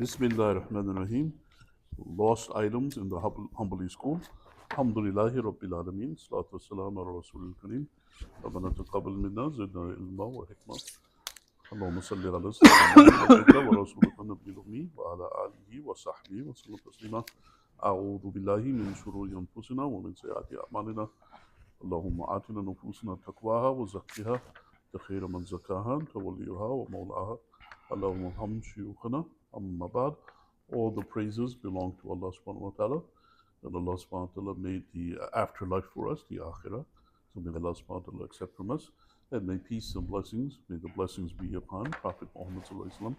Bismillah ar-Rahman ar-Rahim. Lost items in the Hanbali school. Alhamdulillahi Rabbil Alameen. Salatu wassalam ala Rasulil Kareem. ربنا تقبل منا زدنا علما وحكمة. اللهم صل على سيدنا محمد ورسولك النبي الأمي وعلى آله وصحبه وسلم تسليما. أعوذ بالله من شرور أنفسنا ومن سيئات أعمالنا. اللهم آتنا نفوسنا تقواها وزكها خير من زكاها أنت وليها ومولاها. اللهم ارحم شيوخنا. Amma ba'd. All the praises belong to Allah subhanahu wa ta'ala. And Allah subhanahu wa ta'ala made the afterlife for us, the akhirah. So may Allah subhanahu wa ta'ala accept from us. And may peace and blessings, may the blessings be upon Prophet Muhammad sallallahu alaihi wasallam.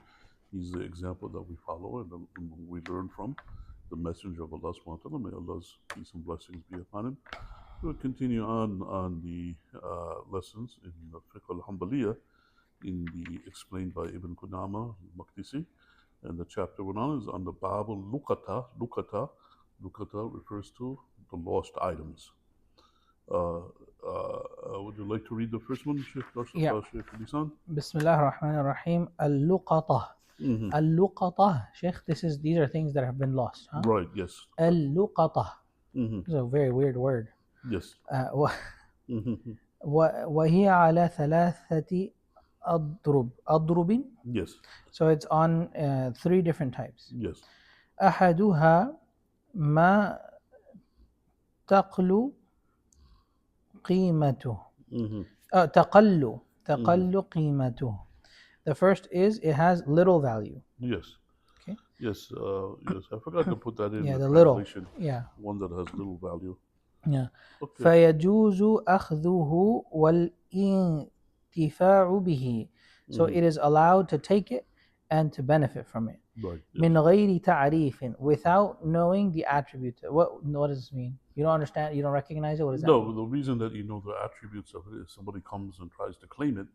He's the example that we follow and we learn from. The messenger of Allah subhanahu wa ta'ala. May Allah's peace and blessings be upon him. We'll continue on the lessons in the Fiqh al-Hanbaliyah in the explained by Ibn Qudama al-Maqdisi. And the chapter we're on is on the Bab al-Luqata. Luqata refers to the lost items. Would you like to read the first one, Sheikh Lisan? Bismillah ar-Rahman ar-Rahim. Al-Luqata. Al-Luqata. Sheikh, these are things that have been lost. Huh? Right, yes. Al-Luqata. It's a very weird word. Yes. وهي على ثلاثة أضرب. Yes. So it's on three different types. Yes. أحدها ما تقل قيمته. تقل قيمته. The first is it has little value. Yes. Okay. Yes. Yes. I forgot to put that in. Yeah, the little. translation. Yeah. One that has little value. Yeah. Okay. فيجوز أخذه والانتفاع به. So it is allowed to take it and to benefit from it. Right. Yes. من غير تعريف, without knowing the attribute. What does this mean? You don't understand? You don't recognize it? What does that mean? No, the reason that you know the attributes of it is somebody comes and tries to claim it,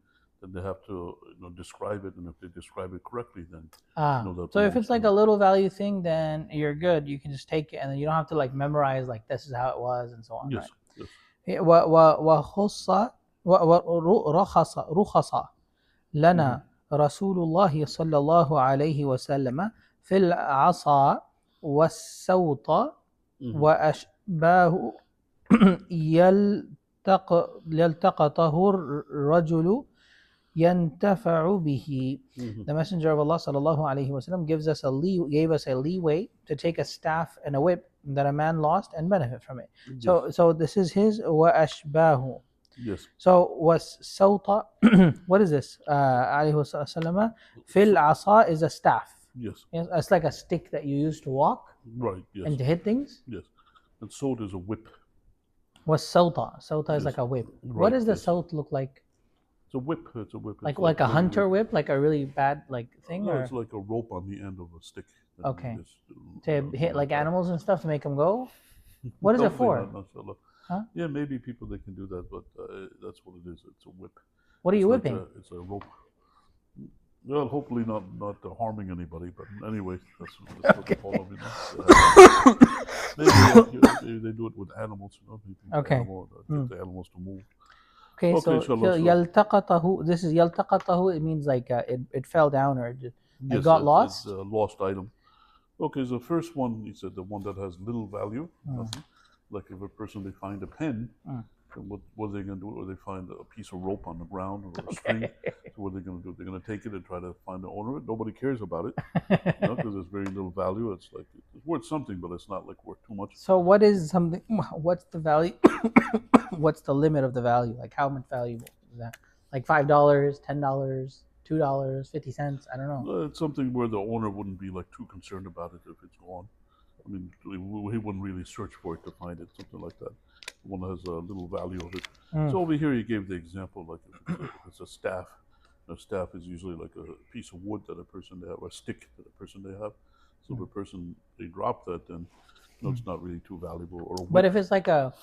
then they have to describe it, and if they describe it correctly, then that. So if it's like a little value thing, then you're good. You can just take it, and then you don't have to like memorize like this is how it was and so on. Yes. Right? Yes. رخص لنا رسول الله صلى الله عليه وسلم في العصا والسوط وأشباه يلتقطه الرجل ينتفع به. The Messenger of Allah sallallahu alaihi wasallam gave us a leeway to take a staff and a whip that a man lost and benefit from it. Yes. So this is his وأشباه. Yes. So was sawta. What is this? Alayhi wasallam. Fil asa is a staff. Yes. It's like a stick that you use to walk. Right. Yes. And to hit things. Yes. And sawt is a whip. Was sawta? Sawta is like a whip. Right. What does the sawt look like? It's a whip. It's a whip. Like a hunter whip, like a really bad thing. No, or? It's like a rope on the end of a stick. Okay. To hit like animals and stuff to make them go. What is it for? Huh? Yeah, maybe people they can do that, but that's what it is. It's a whip. What are you whipping? It's a rope. Well, hopefully not harming anybody, but anyway, that's okay. what they maybe they do it with animals. Okay. Get the animals to move. Okay, so yaltaqatahu. This is yaltaqatahu. It means like it fell down or it got lost. It's a lost item. Okay, so the first one, he said the one that has little value. Nothing. Like if a person, they find a pen, then what are they going to do? Or they find a piece of rope on the ground or a string. So what are they going to do? They're going to take it and try to find the owner of it. Nobody cares about it because there's very little value. It's like it's worth something, but it's not like worth too much. So what is something? What's the value? What's the limit of the value? Like how much valuable is that? Like $5, $10, $2, 50 cents? I don't know. It's something where the owner wouldn't be like too concerned about it if it's gone. I mean, he wouldn't really search for it to find it, something like that. One that has a little value of it. So over here, he gave the example like if it's a staff. A staff is usually like a piece of wood that a person they have, or a stick that a person they have. So if a person they drop that, then it's not really too valuable. But if it's like a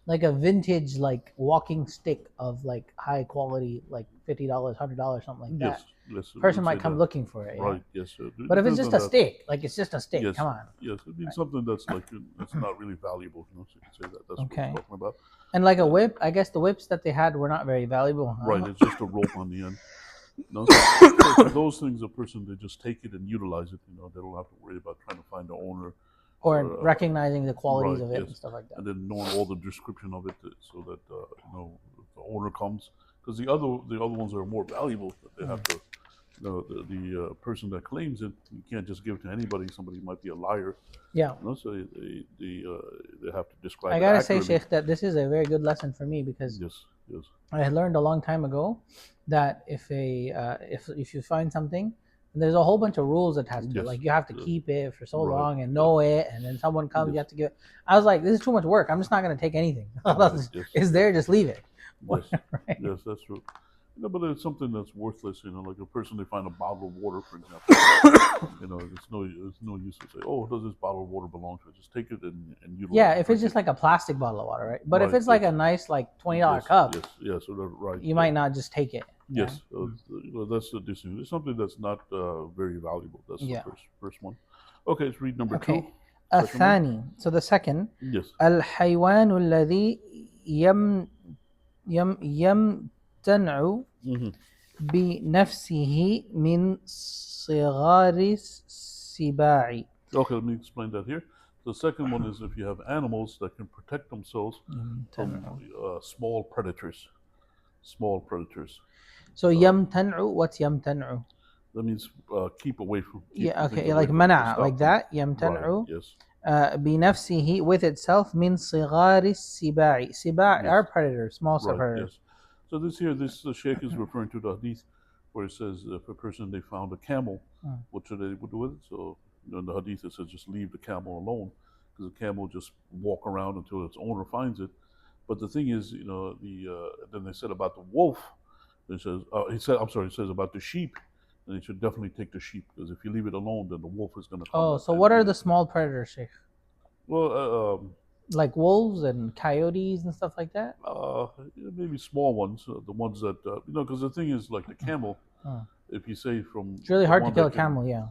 vintage like walking stick of like high quality, like $50, $100, something like that. Yes, person might come looking for it. Right. Yeah? Yes. But if it's just a stick, like it's just a stick, yes, come on. Yes, it means something that's like it's not really valuable. So you can say that. That's what we're talking about. And like a whip, I guess the whips that they had were not very valuable. Huh? Right. It's just a rope on the end. No, so for those things, a person they just take it and utilize it. They don't have to worry about trying to find the owner Or or recognizing the qualities right, of it yes, and stuff like that. and then knowing all the description of it, so that if the owner comes, because the other ones are more valuable. That they have to, the person that claims it, you can't just give it to anybody. Somebody might be a liar. Yeah. So they have to describe I it gotta say, accurately. Sheikh, that this is a very good lesson for me because Yes, yes, I had learned a long time ago that if you find something, there's a whole bunch of rules attached to it. yes, Like you have to yes. keep it for so Right, long and know it, and then someone comes, you yes, have to give it. I was like, this is too much work. I'm just not gonna take anything. right, yes, It's there, just leave it. yes, Right? yes. That's true. But it's something that's worthless. Like a person they find a bottle of water, for example. It's no use to say, "Oh, does this bottle of water belong to it?" Just take it and utilize Yeah, it. if it's Drink just it. like a plastic bottle of water, right? But if Right, it's like yes, a nice like $20 yes, cup, yes, yes. So right. you might not just take it. Yeah. Yes, that's the distinction. It's something that's not very valuable. That's Yeah. the first one. Okay, let's read number Okay. two. Second one. الثاني. So the second, Yes. الحيوان الذي يمتنع Mm-hmm. بنفسه من صغار السباع. Okay, let me explain that here. The second one is if you have animals that can protect themselves from small predators. Small predators. So يمتنع, what's يمتنع? That means keep away from. Yeah, things okay, away like from, منع, stop like them. that. Right. يمتنع Yes. بنفسه, with itself, من صغار السباع. سباع Yes. are predators, small Right. predators. Yes. So the sheikh is referring to the hadith where it says if a person they found a camel, what should they do with it? So in the hadith it says just leave the camel alone because the camel just walk around until its owner finds it. But the thing is, then they said about the wolf. It says it says about the sheep. Then you should definitely take the sheep because if you leave it alone, then the wolf is going to come. Oh, so what are the small predators, Sheikh? Well, like wolves and coyotes and stuff like that? maybe small ones, the ones that because the thing is, like the camel. If you say from it's really hard to kill a camel, yeah.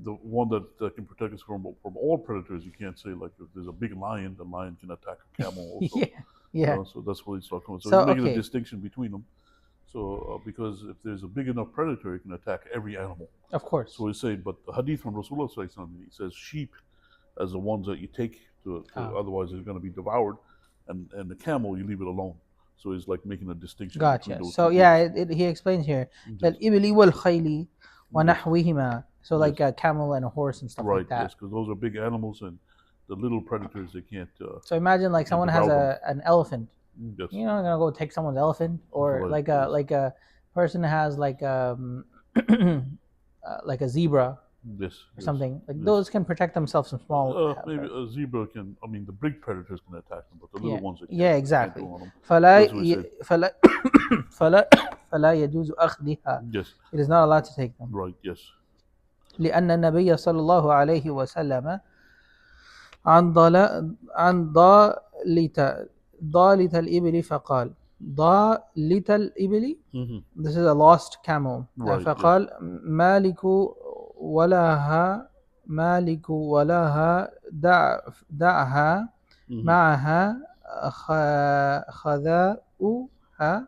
The one that can protect us from all predators, you can't say like if there's a big lion, the lion can attack a camel also. Yeah. So that's what he's talking about. So, So, he's making okay. a distinction between them. So because if there's a big enough predator, it can attack every animal. Of course. So he's saying, but the hadith from Rasulullah sallallahu alaihi wasallam, he says sheep as the ones that you take to otherwise they're going to be devoured, and the camel you leave it alone. So he's like making a distinction. Gotcha. So yeah, he explains here that الإبل والخيل ونحوهما. So like a camel and a horse and stuff like that. Right. Yes, because those are big animals and the little predators they can't. So imagine like someone has an elephant. Yes. You're not gonna go take someone's elephant, or like a person has like like a zebra. Yes. Or something like those can protect themselves from small. Maybe a zebra can. I mean, the big predators can attack them, but the little ones. Yeah, exactly. فلا يجوز أخذها. Yes. It is not allowed to take them. Right. Yes. لأن النبي صلى الله عليه وسلم عن ضالة الإبل فقال ضالة الإبل. This is a lost camel. Right, فقال مالك ولها دعها معها خذاؤها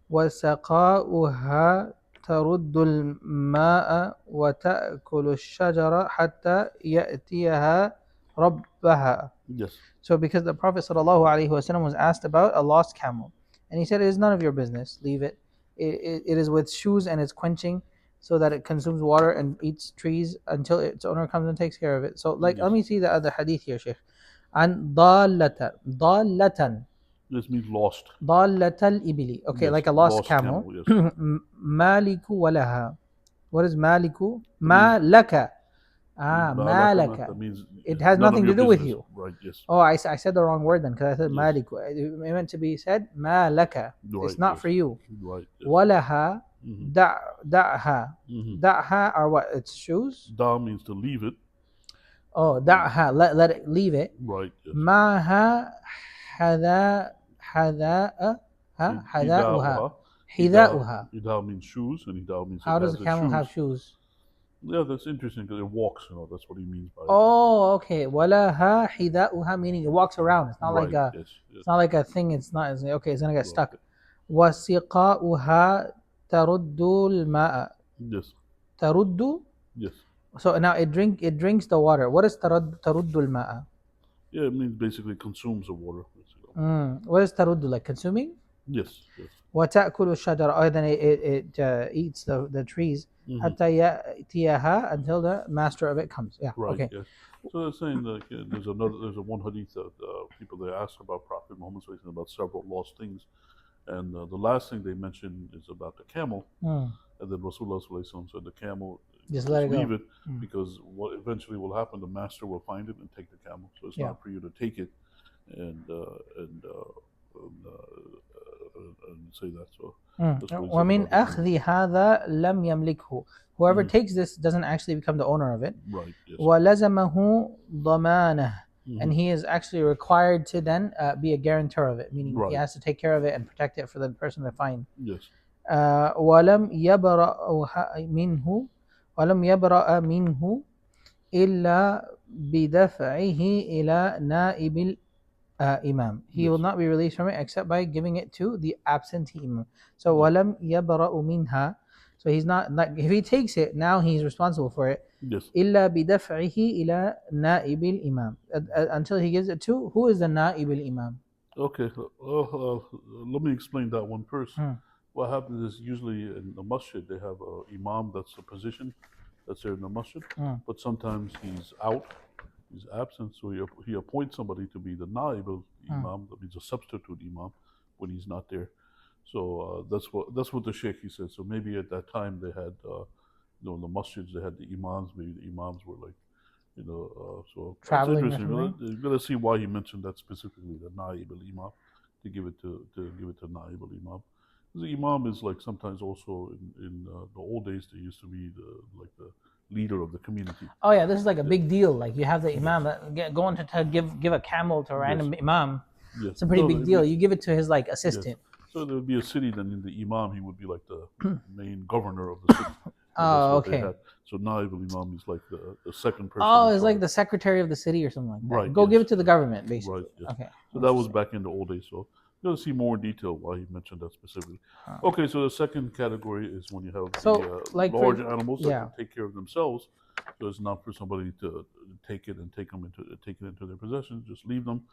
وسقاؤها ترد الماء وتأكل الشجرة حتى يأتيها ربها. Yes. So because the Prophet ﷺ was asked about a lost camel, and he said, it is none of your business, leave it. It is with shoes and it's quenching, so that it consumes water and eats trees until its owner comes and takes care of it. So like, let me see the other hadith here, Sheikh. عن ضالة. This means lost. ضالة الإبل. Okay, yes, like a lost camel. Yes. مالك ولها. What is مالك? ما لك. ما لك. That means it has nothing to do with you. Right, yes. Oh, I said the wrong word then, because I said مالك. It meant to be said ما لك. Right, it's not for you. Right. Yes. ولها. دعها. دعها are what? It's shoes? Da means to leave it. Oh, دعها. Let it, leave it. Right. Yes. معها حذاؤها. حذاؤها. Hida means shoes, and hida means. How does a camel have shoes? Yeah, that's interesting because it walks. That's what he means by. Oh, okay. ولها حذاؤها, meaning it walks around. It's not right, like a. Yes. It's not like a thing. It's not. Okay, it's gonna get stuck. وسقاؤها ترد الماء. Yes. ترد. Yes. So now it drinks the water. What is ترد الماء? Yeah, it means basically consumes the water. What is ترد, like consuming? Yes. Yes. وتأكل الشجر. Oh, then it eats the trees. حتى يأتيها, until the master of it comes. Yeah. Right. Okay. Yes. So they're saying that there's a one hadith that people they ask about Prophet Muhammad about several lost things, and the last thing they mentioned is about the camel, and then Rasulullah said the camel, Just let it leave go. it, because what eventually will happen, the master will find it and take the camel. So it's not for you to take it and say that. So ومن أخذ هذا لم يملكه. Whoever takes this doesn't actually become the owner of it. Right. Yes. وَلَزَمَهُ ضَمَانَهُ. And he is actually required to then be a guarantor of it, meaning he has to take care of it and protect it for the person to find. Yes. وَلَمْ يَبْرَأ مِنْهُ إِلَّا بِدَفْعِهِ إِلَى نَائِبِ الإمام. He will not be released from it except by giving it to the absentee imam. So وَلَمْ يَبْرَأُ مِنْهَا. So he's not, if he takes it, now he's responsible for it. Yes. إِلَّا بِدَفْعِهِ إِلَى نَائِبِ الإمام. Until he gives it to, who is the نائب الإمام? Okay, let me explain that one first. What happens is usually in the masjid they have an imam, that's the position that's there in the masjid, but sometimes he's out, he's absent, so he appoints somebody to be the naib imam, that means a substitute imam when he's not there. So that's what the sheikh he said. So maybe at that time they had, in the masjids they had the imams. Maybe the imams were like, so traveling. You got to see why he mentioned that specifically, the naib al imam, to give it to naib al imam. The imam is like sometimes also in the old days they used to be the leader of the community. Oh yeah, this is like a big deal. Like you have the imam going to give a camel to a random imam. Yes. It's a pretty big deal. You give it to his like assistant. Yes. So there would be a city, then in the imam he would be like the main governor of the city. Oh, okay. So Naib al-Imam is like the second person. Oh, it's like the secretary of the city or something like that. Right. Go give it to the government, basically. Right. Yes. Okay. So that was back in the old days. So you're going to see more in detail why he mentioned that specifically. Okay, so the second category is when you have large animals that can take care of themselves. So it's not for somebody to take it and take it into their possession. Just leave them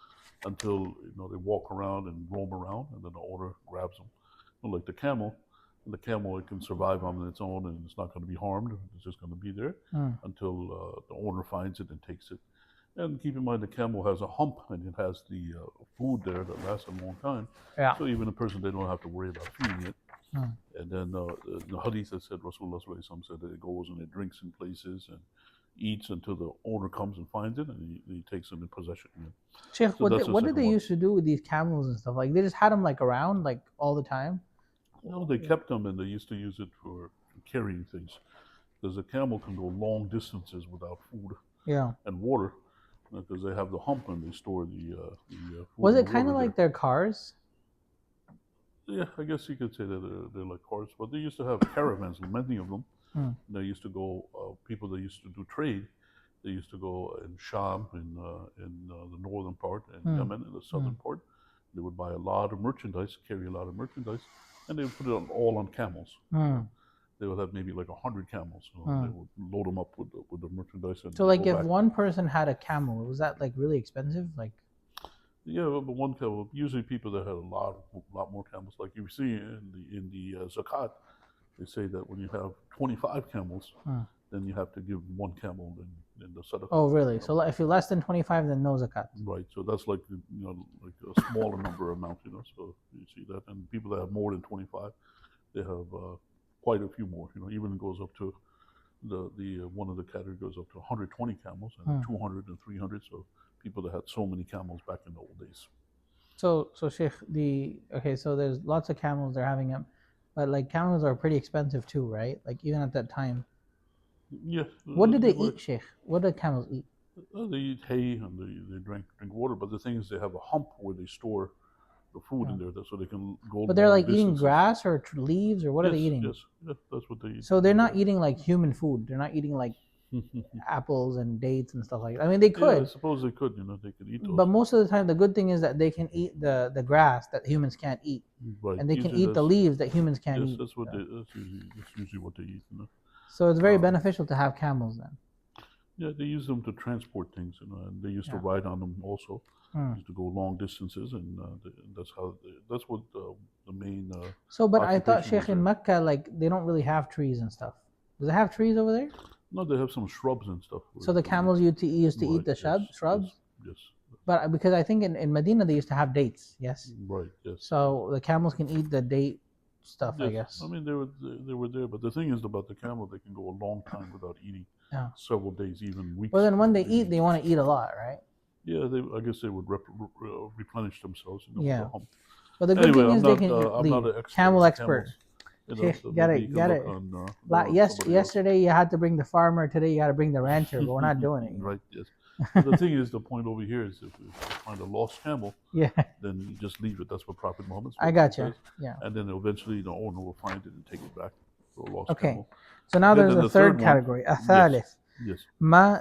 until they walk around and roam around, and then the owner grabs them. Like the camel. And the camel, it can survive on its own, and it's not going to be harmed. It's just going to be there until the owner finds it and takes it. And keep in mind, the camel has a hump, and it has the food there that lasts a long time. Yeah. So even a person, they don't have to worry about feeding it. And then the hadith that said, Rasulullah said that it goes and it drinks in places and eats until the owner comes and finds it, and he takes them in possession. Sheikh, what did they used to do with these camels and stuff? Like they just had them like around like all the time? They kept them, and they used to use it for carrying things, because a camel can go long distances without food and water, because they have the hump and they store the food. Was it kind of like their cars? Yeah, I guess you could say that they're like cars, but they used to have caravans, many of them. They used to go, people that used to do trade, they used to go in Sham, in the northern part, and Yemen in the southern part. They would buy a lot of merchandise, carry a lot of merchandise, and they would put it all on camels. They would have maybe like 100 camels. They would load them up with the merchandise. And so like if one person had a camel, was that like really expensive? Like, yeah, but one camel. Usually people that had a lot more camels, like you see in the zakat, they say that when you have 25 camels, then you have to give one camel in the sadaqah. Oh, really? So if you're less than 25, then no zakat. Right. So that's like like a smaller number amount. So you see that, and people that have more than 25, they have quite a few more. Even goes up to the one of the categories goes up to 120 camels and 200 and 300. So people that had so many camels back in the old days. So Sheikh, so there's lots of camels, they're having them, but like camels are pretty expensive too, right? Like even at that time. Yes. What did they eat, Sheikh? What did camels eat? They eat hay and they drink water, but the thing is they have a hump where they store the food in there, so they can go. But they're like eating grass or leaves, or what are they eating? Yes, that's what they eat. So they're not eating like human food. They're not eating like apples and dates and stuff like that. I mean, they Yeah, I could, suppose they could. They could eat those. but most of the time, the good thing is that they can eat the grass that humans can't eat, Right. and they can Usually eat the leaves that humans can't yes, eat. that's what that's usually what they eat. So it's very beneficial to have camels then. Yeah, they use them to transport things, and they used to ride on them also. Used to go long distances, and that's what the main. So, but I thought, occupation Sheikh, was in there. Mecca, like they don't really have trees and stuff. Does it have trees over there? No, they have some shrubs and stuff. So the camels used to eat the shrubs. Yes. But because I think in Medina they used to have dates, yes. Right. Yes. So the camels can eat the date stuff, I Yes. guess. I mean, they were there, but the thing is about the camel, they can go a long time without eating. Yeah. Several days, even weeks. Well, then when they eat, they want to eat a lot, right? Yeah, I guess they would replenish themselves. Yeah. with the hump. But the good Anyway, thing is I'm they can not leave. an expert Camel on expert. camels. Sheikh, get maybe it, you get can it. look on, somebody else. Yesterday you had to bring the farmer. Today you got to bring the rancher. But we're not doing it. Right. Yes. But the thing is, the point over here is if you find a lost camel, Yeah. then you just leave it. That's what Prophet Muhammad I got you. says. Yeah. And then eventually the owner will find it and take it back for a lost Okay. camel. So now Then there's a the third third one- category. الثالث Yes. ما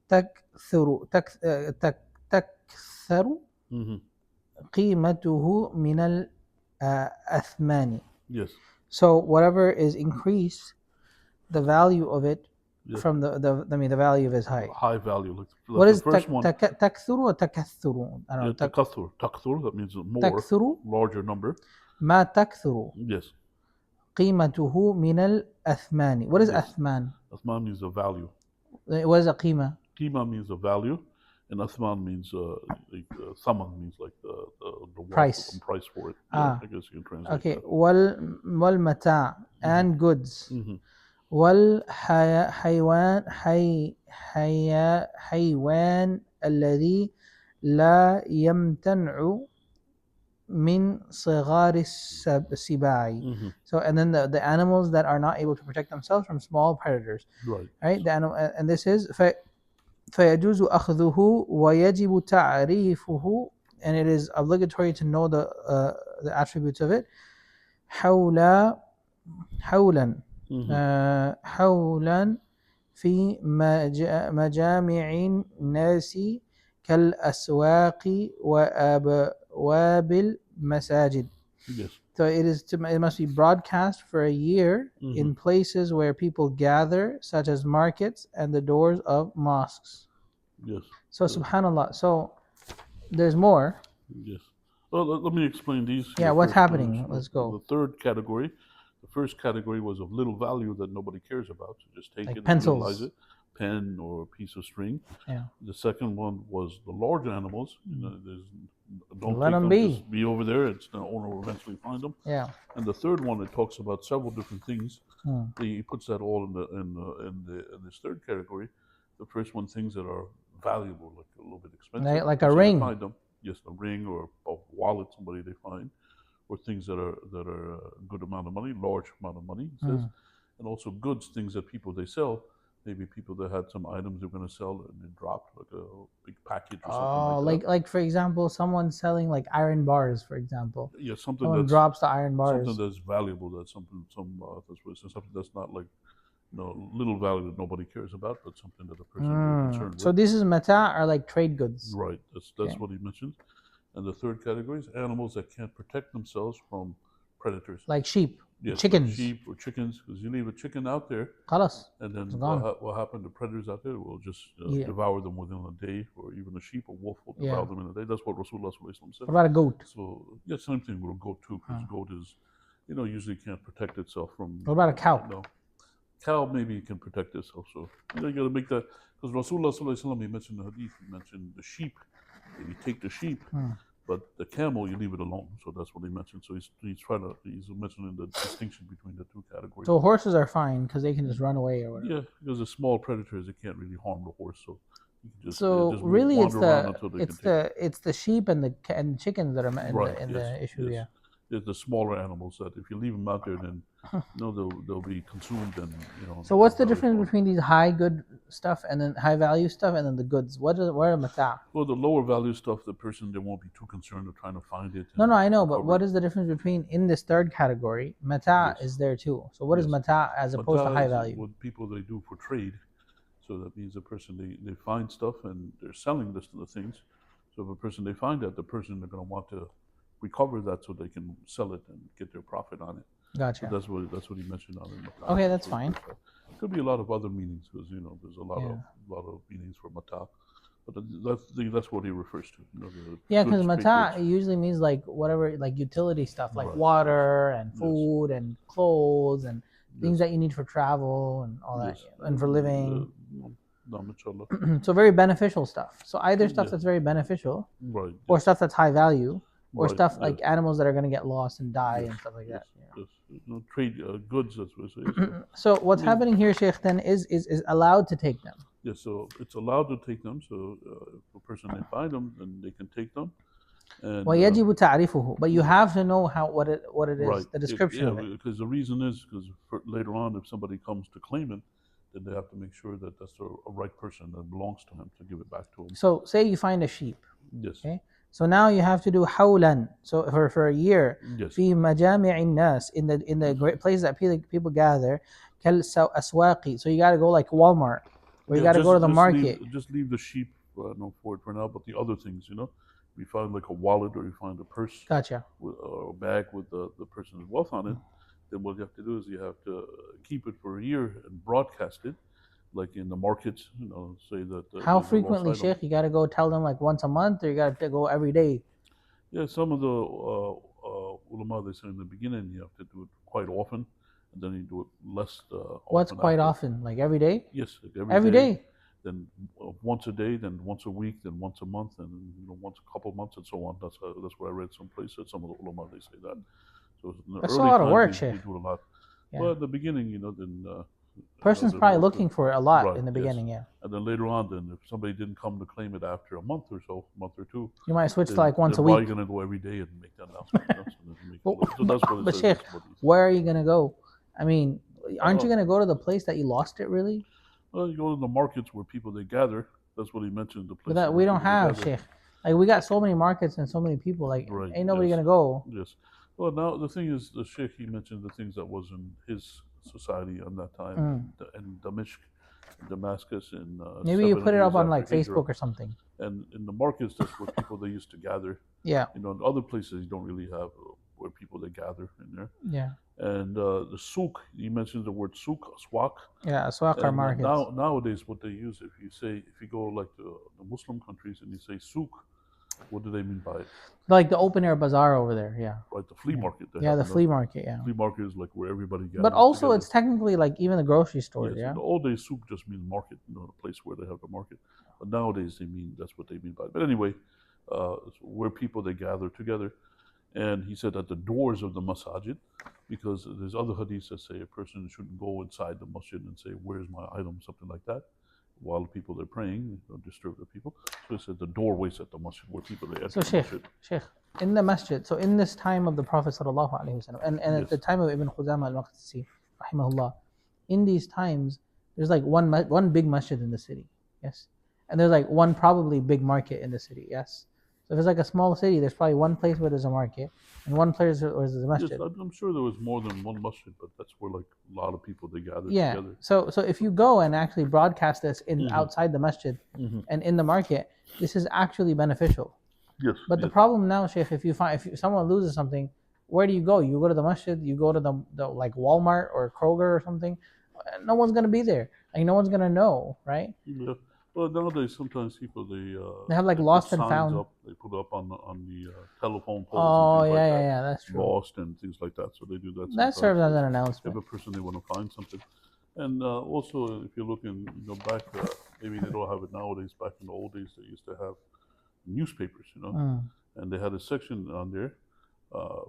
تكثر hmm قيمته من الأثمان. Yes. So whatever is increased, the value of it Yes. from the value of his height. High value. Like What the is first one? تكثر or تكثر? I don't know. Takathur. Takathur, that means more, تكثر larger number. ما تكثر Yes. قيمته من الأثمان. What is Yes. أثمان? Athman means the value. What is a قيمة? Qima means the value, and Athman means thaman means like the wealth Price. and price for it. Ah. I guess you can translate Okay. that. والمتاع and goods. Mm-hmm. حيوان الذي لا يمتنع من صغار السباع. Mm-hmm. So and then the animals that are not able to protect themselves from small predators, Right. right? The animal, and this is فيجوز أخذه ويجب تعريفه, and it is obligatory to know the attributes of it. حولا Mm-hmm. حولا في مجامع الناس كالأسواق وأبواب المساجد. Yes. So it must be broadcast for a year Mhm. in places where people gather, such as markets and the doors of mosques. Yes. So subhanallah. So there's more. Yes. Well, let me explain these. Yeah, here what's first. happening? Let's go. The third category. The first category was of little value that nobody cares about. So just take Like it pencils. and utilize it. Pen or a piece of string. Yeah. The second one was the large animals. Don't Let take them them. be. Just be over there. The owner will eventually find them. Yeah. And the third one, it talks about several different things. Hmm. He puts that all in this third category. The first one, things that are valuable, like a little bit expensive. Like a So they ring. Find them. Yes, a ring or a wallet, somebody they find, or things that are a good amount of money, large amount of money. It says, and also goods, things that people they sell. Maybe people that had some items they're going to sell and they dropped like a big package or something like that. like for example, someone selling like iron bars, for example. Yeah, something Someone that's drops the iron bars. something that's valuable. That's something that's not like little value that nobody cares about, but something that a person is concerned So with. this is mata are like trade goods. Right. That's Okay. what he mentions. And the third category is animals that can't protect themselves from predators. Like sheep, Yes, like chickens. sheep or chickens, because you leave a chicken out there, خلاص. and then It's gone. what happened? The predators out there will just Yeah. devour them within a day, or even a sheep or wolf will Yeah. devour them in a day. That's what Rasulullah said. What about a goat? So yeah, same thing with a goat too, because goat is, usually can't protect itself from. What about a cow? No, cow maybe can protect itself. So you got to make that, because Rasulullah he mentioned the hadith. He mentioned the sheep. If you take the sheep, but the camel you leave it alone. So that's what he mentioned. So he's mentioning the distinction between the two categories. So horses are fine because they can just run away or whatever. Yeah, because the small predators they can't really harm the horse. So you can just So just really, it's wander around until they can take the sheep and the chickens that are Right, in yes, the issue. yes. It's the smaller animals that if you leave them out there, then they'll be consumed and So what's the very difference far. between these high good stuff and then high value stuff and then the goods? What are mata? Well, the lower value stuff, the person they won't be too concerned of trying to find it. No, and I know, but recover what it. is the difference between in this third category? Mata Yes. is there too. So what is Yes. mata as opposed to Mata high is value? what people they do for trade. So that means the person, they find stuff and they're selling the things. So if a person, they find that, the person, they're going to want to recover that so they can sell it and get their profit on it. Gotcha. So that's what he mentioned on it. Okay, that's fine. Could be a lot of other meanings because there's a lot of meanings for mata, but that's what he refers to. Yeah, because mata usually means like whatever, like utility stuff, like water and food and clothes and things that you need for travel and all that, and for living. So very beneficial stuff. So either stuff that's very beneficial, or stuff that's high value, or stuff like animals that are going to get lost and die and stuff like that. Trade goods, that's what it says. So what's happening here, Sheikh, then is allowed to take them. Yes, so it's allowed to take them. So if a person, they find them, then they can take them. وَيَجِبُ تَعْرِفُهُ, but you have to know what it is, the description of it. Because the reason is because later on, if somebody comes to claim it, then they have to make sure that that's a right person that belongs to him to give it back to him. So say you find a sheep. Yes. Okay. So now you have to do hawlan. So for a year. Yes. في مجامع الناس, in the great places that people gather. كالأسواق. So you got to go like Walmart, or you got to go to the market. Just leave the sheep for now, but the other things, you find like a wallet or you find a purse, gotcha, or a bag with the person's wealth on it, then what you have to do is you have to keep it for a year and broadcast it, like in the markets, say that. How frequently, Sheikh? You got to go tell them like once a month, or you got to go every day? Yeah, some of the ulama, they say in the beginning you have to do it quite often, and then you do it less. What's quite often? Like every day? Yes, like every day. Then once a day, then once a week, then once a month, and once a couple of months, and so on. That's where I read some places. Some of the ulama, they say that. So that's a lot of work, Sheikh. They do a lot. Yeah. Well, at the beginning, then. Person's probably looking for it a lot in the beginning, yeah. And then later on, then if somebody didn't come to claim it after a month or two, you might switch to like once a week. Why are you going to go every day and make that announcement? So that's what it says. Sheikh, where are you going to go? I mean, aren't you going to go to the place that you lost it, really? Well, you go to the markets where people, they gather. That's what he mentioned. The place. But we don't have, Sheikh. Like, we got so many markets and so many people. Like, ain't nobody going to go. Yes. Well, now the thing is, the Sheikh, he mentioned the things that was in his society on that time, in Damascus, and maybe you put it up on like Facebook or something. And in the markets, that's where people, they used to gather. Yeah. In other places, you don't really have where people, they gather in there. Yeah. And the souk, you mentioned the word souk, aswaq. Yeah, aswaq are markets. Nowadays, what they use, if you go like to the Muslim countries and you say souk, what do they mean by it? Like the open air bazaar over there, yeah. Right, the flea market. Yeah, the flea market, yeah. Flea market is like where everybody gathers. But also, together. It's technically like even the grocery store, yeah. In the old days, souk just means market, a place where they have the market. But nowadays, that's what they mean by it. But anyway, where people, they gather together. And he said at the doors of the masajid, because there's other hadiths that say a person shouldn't go inside the masjid and say, "Where's my item?" something like that. While the people, they're praying, don't disturb the people. So he said the doorways at the masjid where people, they enter. So Sheikh, in the masjid, so in this time of the Prophet sallallahu alaihi wasallam, and at the time of Ibn Khuzama al-Maqdisi, rahimahullah, in these times, there's like one big masjid in the city, yes, and there's like one probably big market in the city, yes. So if it's like a small city, there's probably one place where there's a market and one place where there's a masjid. Yes, I'm sure there was more than one masjid, but that's where like a lot of people, they gather together. So if you go and actually broadcast this outside the masjid and in the market, this is actually beneficial. Yes. But the problem now, Sheikh, if someone loses something, where do you go? You go to the masjid, you go to the like Walmart or Kroger or something. No one's gonna be there. Like no one's gonna know, right? Yeah. Well, nowadays sometimes people, they have like lost and found. They put up on the telephone poles. Oh, and yeah, yeah, that's true. Lost and things like that. So they do that. That serves as an announcement. If a person, they want to find something, and also if you're looking, back, maybe they don't have it nowadays. Back in the old days, they used to have newspapers, and they had a section on there,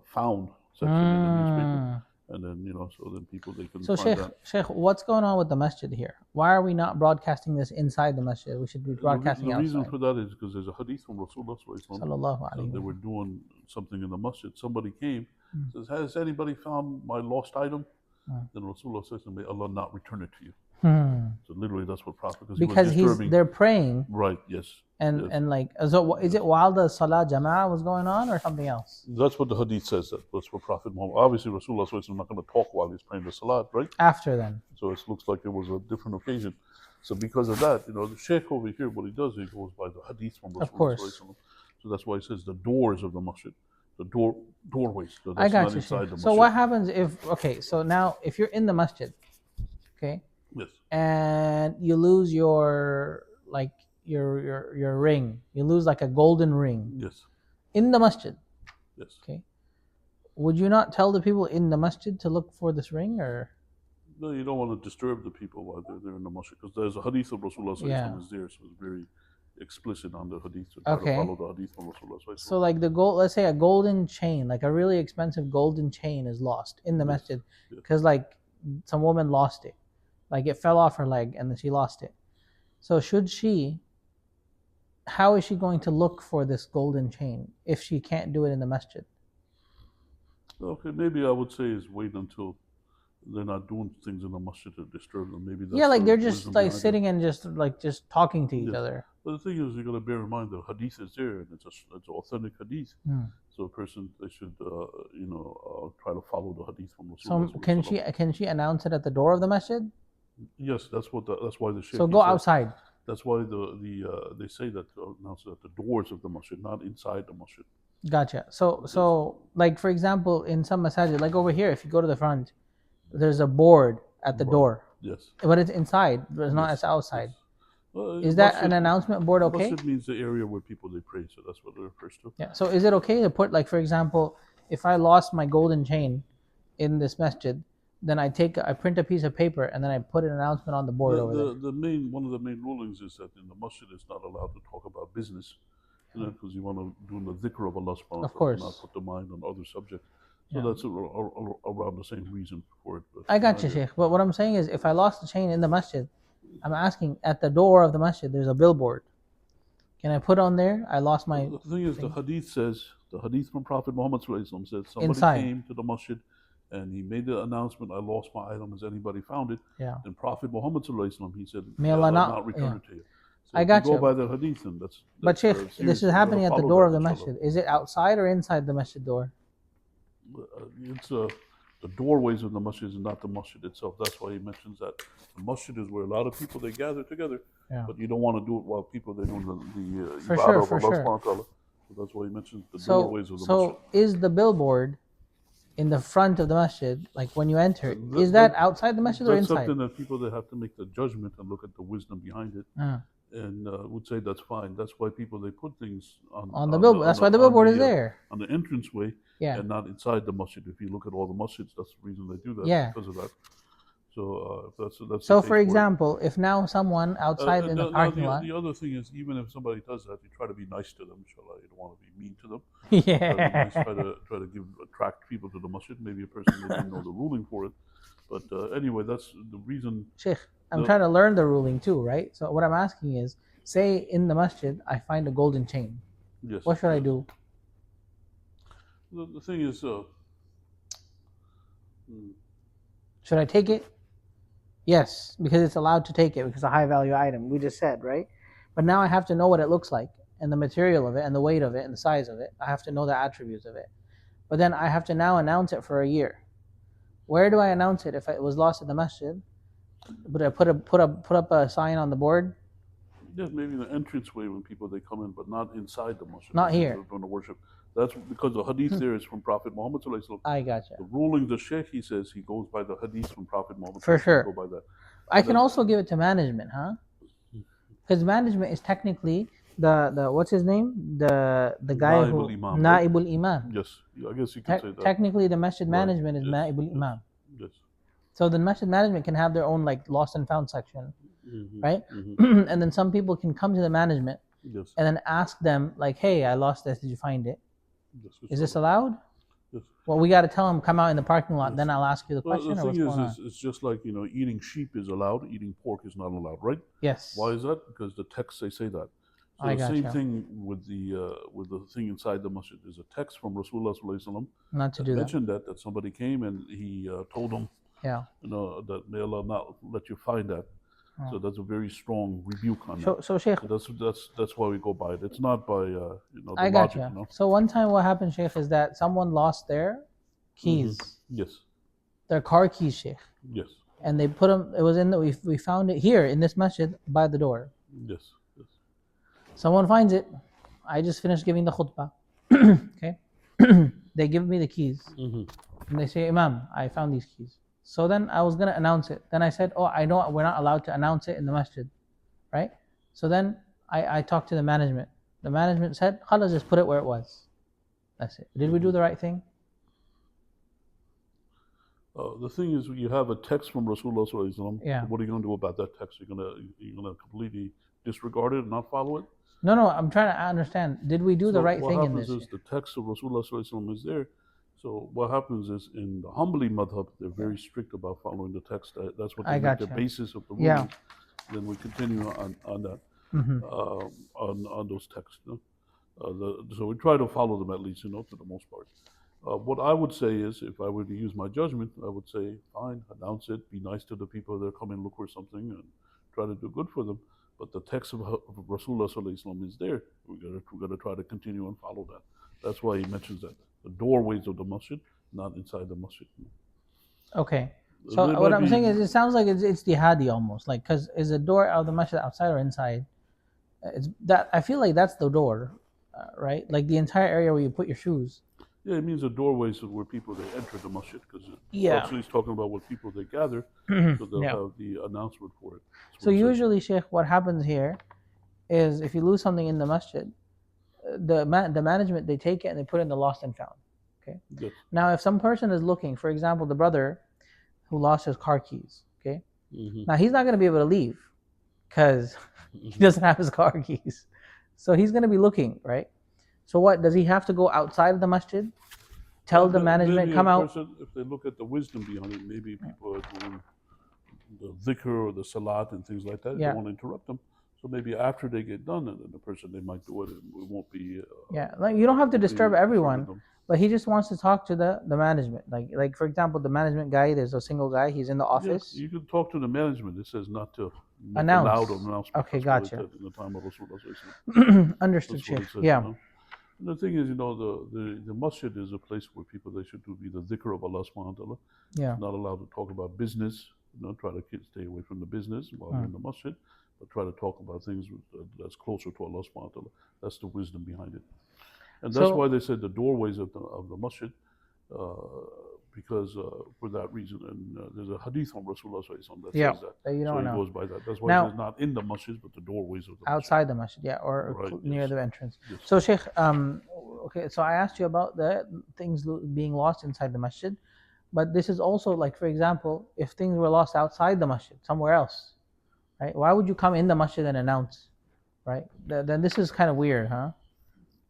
found section in the newspaper. And then, so then people, they can find that. Sheikh, what's going on with the masjid here? Why are we not broadcasting this inside the masjid? We should be broadcasting outside. The reason for that is because there's a hadith from Rasulullah sallallahu alaihi wasallam. They were doing something in the masjid. Somebody came, says, "Has anybody found my lost item?" Then Rasulullah says, "May Allah not return it to you." So literally, that's what Prophet, because they're praying. Right. Yes. And like, so is it while the Salah Jama'ah was going on or something else? That's what the hadith says. That's what Prophet Muhammad. Obviously, Rasulullah is not going to talk while he's praying the Salat, right? After then. So it looks like it was a different occasion. So because of that, the Sheikh over here, what he does, he goes by the hadith from Of Rasulullah. course. So that's why he says the doors of the masjid, the doorways. So I that's got not you, inside Sheikh. the masjid. So what happens if, okay, so now if you're in the masjid, okay, Yes. and you lose your, like, your ring, you lose like a golden ring Yes. in the masjid, Yes. okay, would you not tell the people in the masjid to look for this ring, or? No, you don't want to disturb the people while they're in the masjid, because there's a hadith of Rasulullah Yeah. is there, so it's very explicit on the hadith to try to Okay. follow the hadith from Rasulullah. So like the gold, let's say a golden chain, like a really expensive golden chain is lost in the Yes. masjid Yes. because like some woman lost it, like it fell off her leg and then she lost it. So how is she going to look for this golden chain if she can't do it in the masjid? Okay, maybe I would say is wait until they're not doing things in the masjid to disturb them. Maybe that's Yeah, like the they're just wisdom like behind it. sitting and just talking to each Yes. other. But the thing is, you got to bear in mind the hadith is there, and it's an authentic hadith. So a person, they should try to follow the hadith from Rasulullah. So can she announce it at the door of the masjid? Yes, that's why the Shaykh. So go outside. That's why they say that to announce it at the doors of the masjid, not inside the masjid. Gotcha. So like for example, in some masajid, like over here, if you go to the front, there's a board at the door. Yes. But it's inside, but it's not Yes. as outside. Yes. Well, Is that masjid- an announcement board okay? Masjid means the area where people they pray, so that's what it refers to. Yeah. So is it okay to put, like for example, if I lost my golden chain in this masjid, then I print a piece of paper and then I put an announcement on the board over there. One of the main rulings is that in the masjid it's not allowed to talk about business, because you want to do the dhikr of Allah subhanahu wa ta'ala, Of course. not put the mind on other subjects. So Yeah. that's around the same reason for it. But I got you, Sheikh. But what I'm saying is, if I lost the chain in the masjid, I'm asking at the door of the masjid, there's a billboard. Can I put on there, I lost my The thing is, the hadith from Prophet Muhammad says, somebody Inside. came to the masjid and he made the announcement, I lost my item, has anybody found it? Yeah. And Prophet Muhammad he said, May Allah not return it to you. So I if got you you. go by the hadith, and that's But Sheikh, serious. this is You gotta happening at the follow door that, of the inshallah. masjid. Is it outside or inside the masjid door? It's the doorways of the masjid is not the masjid itself. That's why he mentions that the masjid is where a lot of people they gather together. Yeah. But you don't want to do it while people they're doing the For ibadah sure, of for Allah sure. subhanahu wa ta'ala. So that's why he mentions the doorways of the masjid. So is the billboard in the front of the masjid, like when you enter, That- is that that- outside the masjid or That's inside? something that people they have to make the judgment and look at the wisdom behind it, and would say that's fine. That's why people they put things On the billboard. That's why the billboard is there. on the entranceway, Yeah. and not inside the masjid. If you look at all the masjids, that's the reason they do that. Yeah. Because of that. So that's So the case for for it. example, if now someone outside in the Now, parking lot, the other thing is, even if somebody does that, you try to be nice to them. Inshallah, you don't want to be mean to them. Try to be nice, yeah. try to attract people to the masjid. Maybe a person doesn't know the ruling for it, but anyway, that's the reason. Sheikh, I'm No. trying to learn the ruling too, right? So what I'm asking is, say in the masjid, I find a golden chain. Yes. What should I yes. do? The thing is, Should I take it? Yes, because it's allowed to take it because it's a high value item. We just said, right? But now I have to know what it looks like and the material of it and the weight of it and the size of it. I have to know the attributes of it. But then I have to now announce it for a year. Where do I announce it if it was lost in the masjid? Would I put up a sign on the board? yeah, maybe the entranceway when people they come in, but not inside the masjid. Not here. They're going to worship. That's because the hadith there is from Prophet Muhammad sallallahu alaihi wasallam. I gotcha. The ruling, the sheikh, he says he goes by the hadith from Prophet Muhammad. For sallallahu alaihi wasallam, sure. Go by that. I can also give it to management, huh? Because management is technically the what's his name? The guy Naibul who Imam, right? Naibul Imam. Yes, I guess you could say that. Technically, the masjid Right. management is Yes, Naibul yes. Imam. Yes. So the masjid management can have their own like lost and found section, Mhm, right? mhm. And then some people can come to the management Yes. and then ask them like, "Hey, I lost this. Did you find it? Yes, Is this inshallah. allowed?" Yes. Well, we got to tell them come out in the parking lot. Yes. Then I'll ask you the Well, question. the Or what's thing going on? is, it's just like eating sheep is allowed, eating pork is not allowed, right? Yes. Why is that? Because the texts they say that. So I the same gotcha. thing with the thing inside the masjid. There's a text from Rasulullah sallallahu alaihi wasallam Not to that do that. mentioned that somebody came and he told them, Yeah. that may Allah not let you find that. Oh. So that's a very strong rebuke on that. So Sheikh, So that's why we go by it. It's not by the I logic, gotcha. So one time, what happened, Sheikh, is that someone lost their keys, Yes, their car keys, Sheikh. yes. and they put them. It was in the we found it here in this masjid by the door. Yes. Yes. Someone finds it. I just finished giving the khutbah. Okay, they give me the keys, Mm-hmm. and they say, Imam, I found these keys. So then I was gonna announce it. Then I said, oh, I know we're not allowed to announce it in the masjid, right? So then I talked to the management. The management said, Khalas, just put it where it was. That's it. Did we do the right thing? The thing is, you have a text from Rasulullah Sallallahu Alaihi Wasallam. Yeah. What are you going to do about that text? You're gonna completely disregard it and not follow it? No, I'm trying to understand. Did we do the right thing in this? What happens is the text of Rasulullah Sallallahu Alaihi Wasallam is there. So what happens is in the Hanbali madhab, they're very strict about following the text. That's what they make the basis of the ruling. Yeah. Then we continue on that, on those texts. So we try to follow them at least, to the most part. What I would say is, if I were to use my judgment, I would say, fine, announce it, be nice to the people that come and look for something, and try to do good for them. But the text of Rasulullah Sallallahu Alaihi Wasallam is there. We're gonna try to continue and follow that. That's why he mentions that the doorways of the masjid, not inside the masjid. Okay. So what I'm saying is, it sounds like it's jihadi almost, like, because is the door of the masjid outside or inside? It's that I feel like that's the door, right? Like the entire area where you put your shoes. Yeah, it means the doorways of where people they enter the masjid, because actually he's talking about where people they gather, so they'll have the announcement for it. So usually, Sheikh, what happens here is if you lose something in the masjid, the management, they take it and they put it in the lost and found. Okay. Yes. Now, if some person is looking, for example, the brother who lost his car keys. Okay. Now he's not going to be able to leave because he doesn't have his car keys. So he's going to be looking, right? So what, does he have to go outside of the masjid? Tell the management, come out? If they look at the wisdom behind it, maybe people are doing the dhikr or the salat and things like that. They don't want to interrupt them. So maybe after they get done, and then the person, they might do it. It won't be... like you don't have to disturb everyone, but he just wants to talk to the management. Like for example, the management guy, there's a single guy, he's in the office. You can talk to the management. It says not to make announce. A loud announcement. Okay, gotcha. In the time of Rasulullah. Understood, Sheikh. Yeah. And the thing is, the masjid is a place where people, they should do be the dhikr of Allah subhanahu wa ta'ala. Yeah. Not allowed to talk about business. Try to stay away from the business while you're in the masjid, but try to talk about things that's closer to Allah subhanahu wa ta'ala. That's the wisdom behind it. And that's why they said the doorways of the masjid, because for that reason. And there's a hadith on Rasulullah that says that. You don't know. He goes by that. That's why it's not in the masjid, but the doorways of the outside the masjid, or right, near the entrance. Yes. So Sheikh, okay, so I asked you about the things being lost inside the masjid, but this is also like, for example, if things were lost outside the masjid, somewhere else, right? Why would you come in the masjid and announce, right? Then this is kind of weird, huh?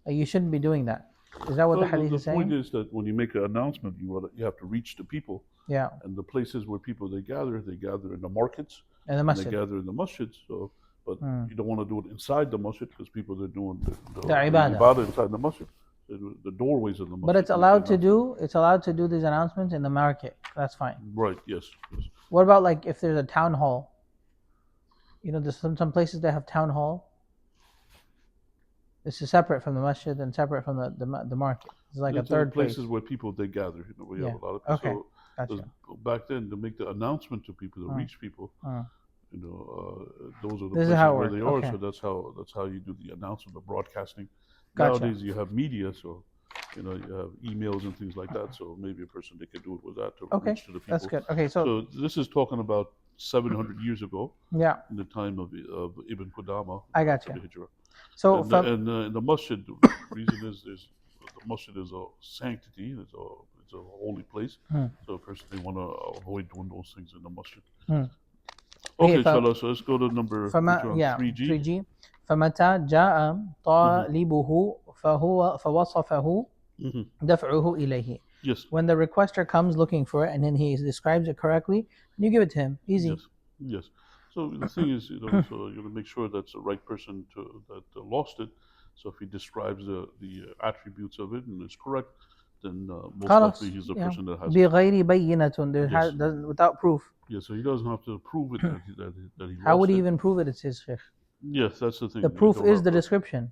Like, you shouldn't be doing that. Is that what the hadith is saying? The point is that when you make an announcement, you have to reach the people. Yeah. And the places where people they gather in the markets. And the masjid. They gather in the masjid. So, but you don't want to do it inside the masjid because people are doing the ibadah inside the masjid. The doorways of the masjid. But it's allowed to do. It's allowed to do these announcements in the market. That's fine. Right. Yes. What about like if there's a town hall? There's some places that have town hall. This is separate from the masjid and separate from the market. It's like a third place. Places where people they gather. We have a lot of people. Okay. Gotcha. Back then, to make the announcement to people, to reach people, those are the places where they are. So that's how you do the announcement, the broadcasting. Gotcha. Nowadays, you have media, so you have emails and things like that. So maybe a person they could do it with that to reach to the people. That's good. Okay, so this is talking about 700 years ago. Yeah. In the time of Ibn Qudama. I got you. So and the masjid, the reason is the masjid is a sanctity. It's a holy place. So a person they want to avoid doing those things in the masjid. Okay, inshallah. So let's go to number 3G. 3G. فمتى جاء طالبه فوصفه دفعه إليه. Yes. When the requester comes looking for it and then he describes it correctly, you give it to him. Easy. Yes. So the thing is, so you make sure that's the right person that lost it. So if he describes the attributes of it and it's correct, then most likely he's the person that has بغير بينة, without proof. Yeah, so he doesn't have to prove it that he lost it. How would he even prove it? It's his sheikh. Yes, that's the thing. The proof is the description.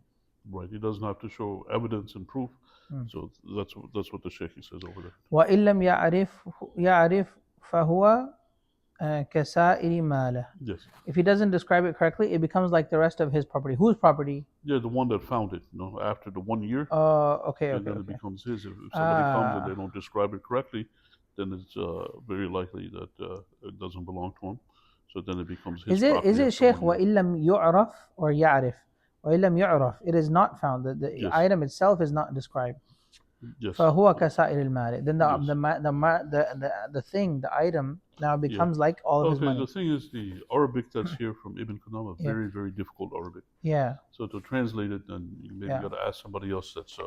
Right, he doesn't have to show evidence and proof. So that's what the sheikh says over there. وإن لم يعرف فهو كسائر ماله. Yes. If he doesn't describe it correctly, it becomes like the rest of his property. Whose property? Yeah, the one that found it. After the 1 year, Okay, and then it okay. becomes his. If somebody comes and they Ah, don't describe it correctly, then it's very likely that it doesn't belong to him. So then it becomes his is it property after Sheikh 1 year. وإن لم يعرف or يعرف? وإن لم يعرف, it is not found. The Yes. item itself is not described. Yes. فهو كسائر المال. Then Yes. the thing, the item now becomes like all of his Okay, money. the thing is, the Arabic that's here from Ibn Qudama, Yeah. very, very difficult Arabic. Yeah. So to translate it, then you maybe Yeah. got to ask somebody else that's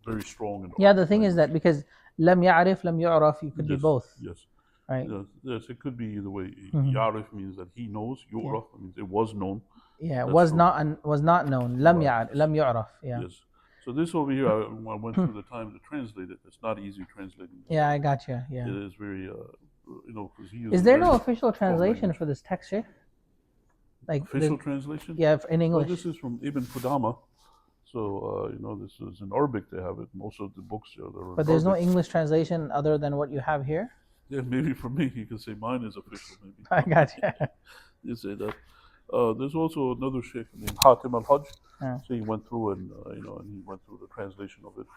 very strong in Yeah, Arabic the thing is language. that because لم يعرف لم يعرف, you could be Yes, both, yes, right? yes. It could be either way. Mhm. Yarif means that he knows. Yu'raf means it was known. Yeah, That's was true. not known. لم Right, يعرف, yes. لم يعرف. Yeah. Yes. So this over here, I went through the time to translate it. It's not easy translating. Yeah, I got you. It Yeah. is very, because he uses Is there very no official strong translation language. for this text, Sheikh? Like Official translation? yeah, in Well, English. this is from Ibn Qudama. So, this is in Arabic they have it. Most of the books are in But there's no Arabic. English translation other than what you have here. Yeah, maybe for me, you can say mine is official, maybe. I got you. You say that. There's also another sheikh named Hatim al-Hajj. Yeah. So he went through and, and he went through the translation of it.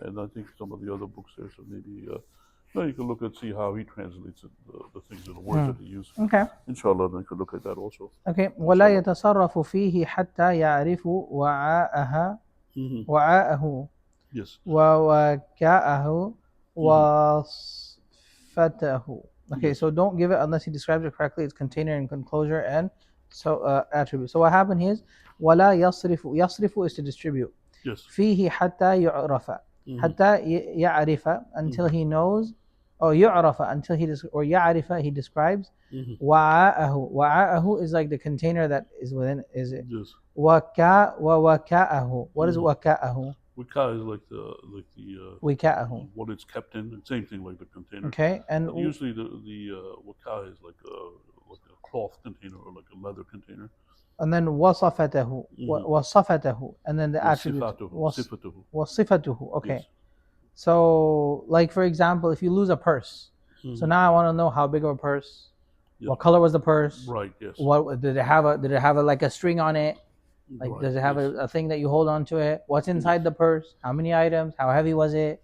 And I think some of the other books there, so maybe you can look and see how he translates it, the things and the words that he uses. Okay. Inshallah, then you can look at that also. Okay. ولا يتصرف فيه حتى يعرف وعاءه Yes. ووكاءه وصفته. Okay, Yes. so don't give it unless he describes it correctly, its container and enclosure and attribute. So what happened is ولا يصرف. يصرف is to distribute. Yes. فيه حتى يعرف. حتى يعرف, until he knows, or يعرف until he or يعرف, he describes. وعاءه. وعاءه is like the container that is within. Is it? Yes. ووكاءه. What is وكاءه? Wika is like the وكاءه. what it's kept in. Same thing like the container. Okay, and But usually the wika is like a cloth container or like a leather container. and then وصفته. وصفته, and then the attribute. وصفته. وصفته. Okay. Yes. So, like for example, if you lose a purse, so now I want to know how big of a purse. Yes. What color was the purse? Right. Yes. What did it have? Like a string on it? Like Right, does it have yes. a thing that you hold on to it? What's inside the purse? How many items? How heavy was it?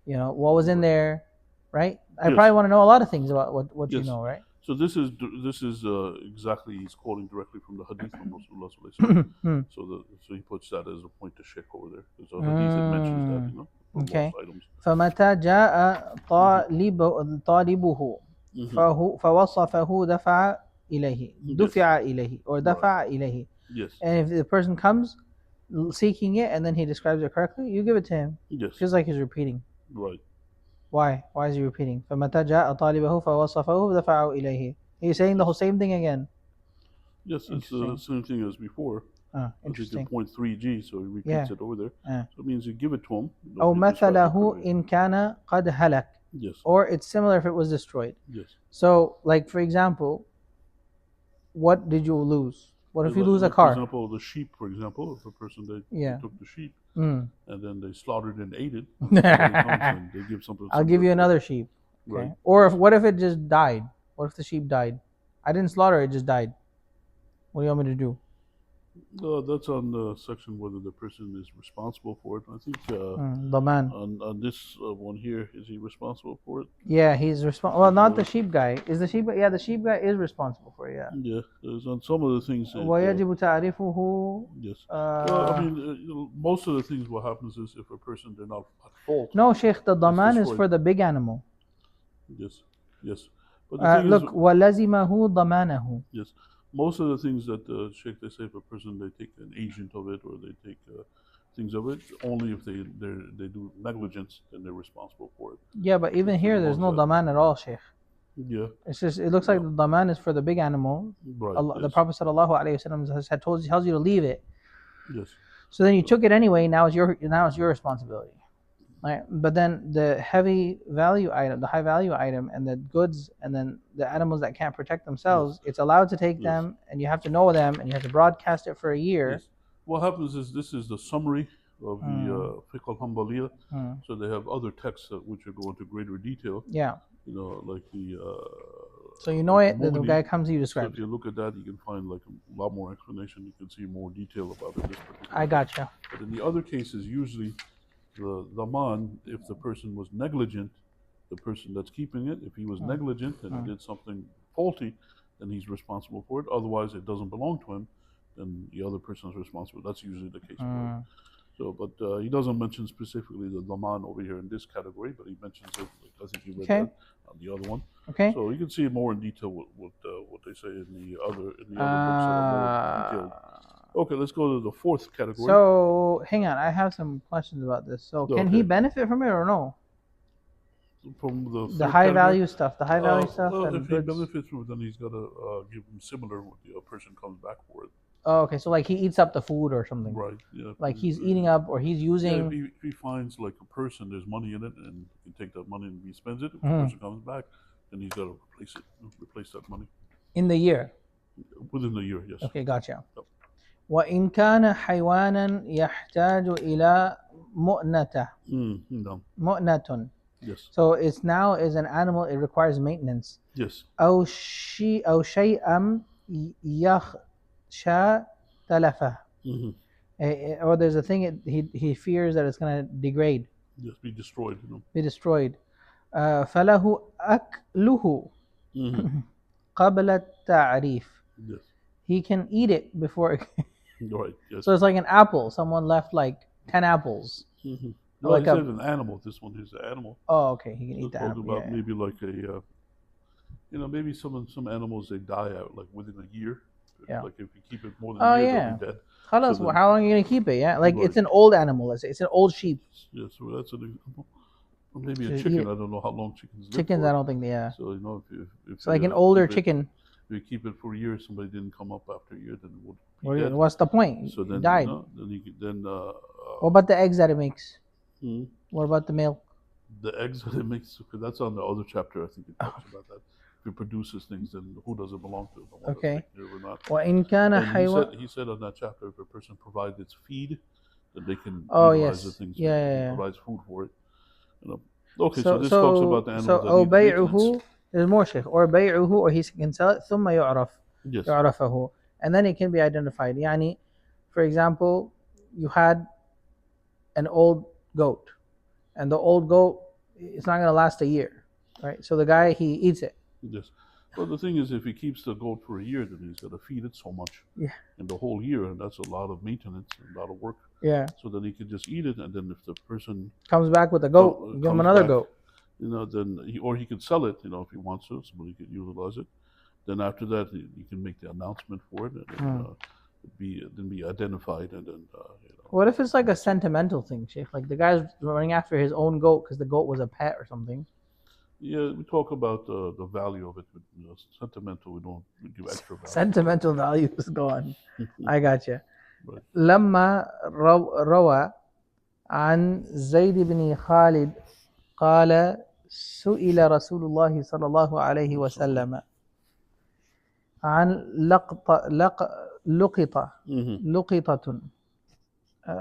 What was in there? Right? I Yes. probably want to know a lot of things about what you Yes. know, right? So this is exactly, he's quoting directly from the hadith from Rasulullah Sallallahu Alaihi Wasallam. So he puts that as a point to check over there. There's a hadith that mentions that, for Okay. lost items. فمتى جاء طالبه فوصفه دفع إليه or دفع إليه. Yes. And if the person comes seeking it and then he describes it correctly, you give it to him. Yes. Feels like he's repeating. Right. Why? Why is he repeating? فمتى جاء طالبه فوصفه دفعه إليه. He's saying the whole same thing again. Yes, it's the same thing as before. Interesting. Point 3G, so he repeats it over there. So it means you give it to him. أو مثله إن كان قد هلك. Yes. Or it's similar if it was destroyed. Yes. So, like for example, what did you lose? What if you lose a For car? example, the sheep, for example, if a person they took the sheep and then they slaughtered and ate it, and they give something. I'll give you another sheep. Okay. Right. Or what if it just died? What if the sheep died? I didn't slaughter it, just died. What do you want me to do? That's on the section whether the person is responsible for it. I think The man. on this one here, is he responsible for it? Yeah, he's responsible. Well, not the sheep guy. Is the sheep? Yeah, the sheep guy is responsible for it. Yeah. Yeah, there's on some of the things. ويجب تعريفه. Yes. I mean, most of the things. What happens is if a person they're not at fault. No, Sheikh, the daman is for the big animal. Yes. Yes. But the thing look, is, وَلَزِمَهُ ضَمَانَهُ. Yes. Most of the things that Sheikh, they say if a person they take an agent of it or they take things of it, only if they do negligence, then they're responsible for it. Yeah, but even here there's no daman at all, Sheikh. Yeah. It's just it looks like the daman is for the big animal. Right. Allah, the Prophet ﷺ tells you to leave it. Yes. So then you took it anyway. Now it's your responsibility. Right? But then the heavy value item, the high value item, and the goods, and then the animals that can't protect themselves, it's allowed to take them, and you have to know them, and you have to broadcast it for a year. Yes. What happens is this is the summary of the Fiqh al-Hanbaliya. So they have other texts which go into greater detail. Yeah. you know, like the So you know like it, the guy comes to you So describes if you look at that, you can find like a lot more explanation. You can see more detail about it. This particular I gotcha. But in the other cases, usually the man, if the person was negligent, the person that's keeping it, if he was negligent and did something faulty, then he's responsible for it. Otherwise, it doesn't belong to him. Then the other person is responsible. That's usually the case for it. So, but he doesn't mention specifically the Laman over here in this category, but he mentions it. Like, I think you read Okay. that on the other one. Okay. So you can see more in detail what they say in the other books that are more detailed. Okay, let's go to the fourth category. So hang on, I have some questions about this. So can he benefit from it or no? From the high value stuff, the high value stuff, well, and if he goods. benefits from it, then he's got to give him similar when the person comes back for it. Oh, okay. So like he eats up the food or something. Right. Yeah. Like he's eating up, or he's using. Yeah, if he finds like a person, there's money in it, and he can take that money and he spends it. If the Mhm. person comes back, then he's got to replace that money In the year. within the year. Yes. Okay, gotcha. Yep. وإن كان حيوانا يحتاج إلى مؤنة. No. مؤنة. Yes. So it's now is an animal. It requires maintenance. Yes. أو شيئا يخشى تلفه. Or there's a thing he fears that it's going to degrade. Just be destroyed. Be destroyed. فله أكله قبل التعريف. Yes. He can eat it before. Right. Yes. So it's like an apple. Someone left like 10 apples. No, like he said an animal. This one is an animal. Oh, okay. He can eat the animal. About maybe like a, maybe some animals they die out like within a year. Yeah. Like if you keep it more than a year, they'll be dead. How long are you gonna keep it? Yeah, like it's an old animal. Let's say it's an old sheep. Yeah, so that's an example. Or maybe a chicken. I don't know how long chickens live. Chickens, I don't think they. Yeah. So if it's like an older chicken. If you keep it for a year, somebody didn't come up after a year, then it would be dead. What's the point? So then it died. What about the eggs that it makes? Hmm? What about the milk? The eggs that it makes, because that's on the other chapter. I think it talks about that. If it produces things, then who does it belong to? The one okay. Or not. وإن كان he said on that chapter, if a person provides its feed, then they can utilize the things. Yeah. Provides food for it. Okay, so this talks about the animals. So أو بيعه, there's more sheikh. Or بيعه, or he can sell it. ثم يعرف. Yes. يعرفه, and then it can be identified. يعني, for example, you had an old goat, and the old goat, it's not going to last a year, right? So the guy, he eats it. Yes. Well, the thing is, if he keeps the goat for a year, then he's got to feed it so much. Yeah. In the whole year, and that's a lot of maintenance, a lot of work. Yeah. So then he can just eat it, and then if the person comes back with a goat, give him another goat. Then he could sell it, if he wants to, somebody could utilize it. Then after that, he can make the announcement for it, and be identified, and then. What if it's like a sentimental thing, Sheikh? Like the guy's running after his own goat because the goat was a pet or something. Yeah, we talk about the value of it. But, sentimental, we don't give extra value. Sentimental value is gone. I gotcha. Right. لما روى عن زيد بن خالد قال سئل رسول الله صلى الله عليه وسلم عن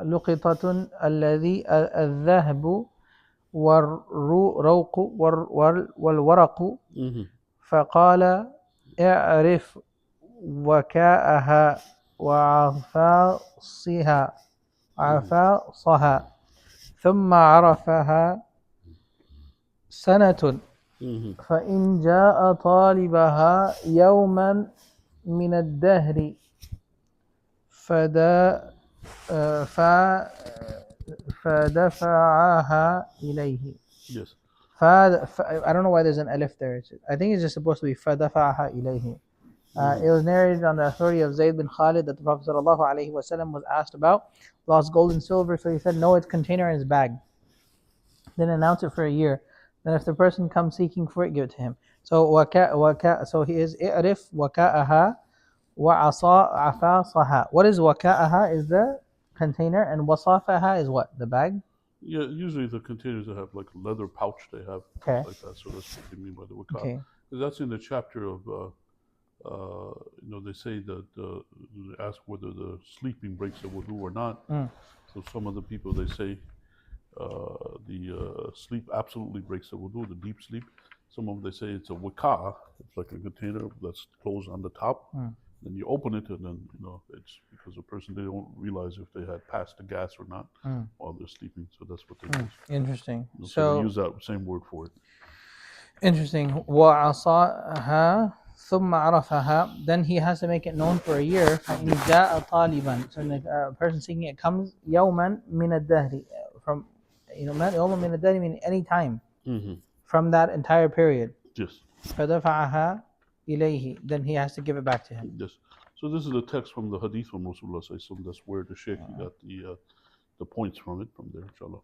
لقطة الذي الذهب والورق فقال اعرف وكاءها وعفاصها ثم عرفها سنة فإن جاء طالبها يوما من الدهر فدفعها إليه. Yes. I don't know why there's an alif there. I think it's just supposed to be فدفعها إليه. It was narrated on the authority of Zayd bin Khalid that the Prophet ﷺ was asked about lost gold and silver, so he said, no, it's container in his bag. Then announce it for a year. Then if the person comes seeking for it, give it to him. So so he is i'rif waka'aha wa'afasaha. What is waka'aha? Is the container, and wasafaha is what? The bag? Yeah, usually the containers that have like a leather pouch, they have like that. So that's what they mean by the waka'. Okay. That's in the chapter of they say that they ask whether the sleeping breaks the wudu or not. So some of the people, they say the sleep absolutely breaks the wudu, the deep sleep. Some of them they say it's a wika. It's like a container that's closed on the top. Then you open it, and then it's because the person they don't realize if they had passed the gas or not while they're sleeping. So that's what they use. Interesting. So they use that same word for it. Interesting. وعصاها ثم عرفها. Then he has to make it known for a year. فإن جاء طالبا. So when a person seeking it comes يوما من الدهر, from يوما من الدهر meaning any time from that entire period. Yes. فدفعها إليه. Then he has to give it back to him. Yes. So this is a text from the hadith from Rasulullah. That's where the Sheikh got the points from it from there, inshallah.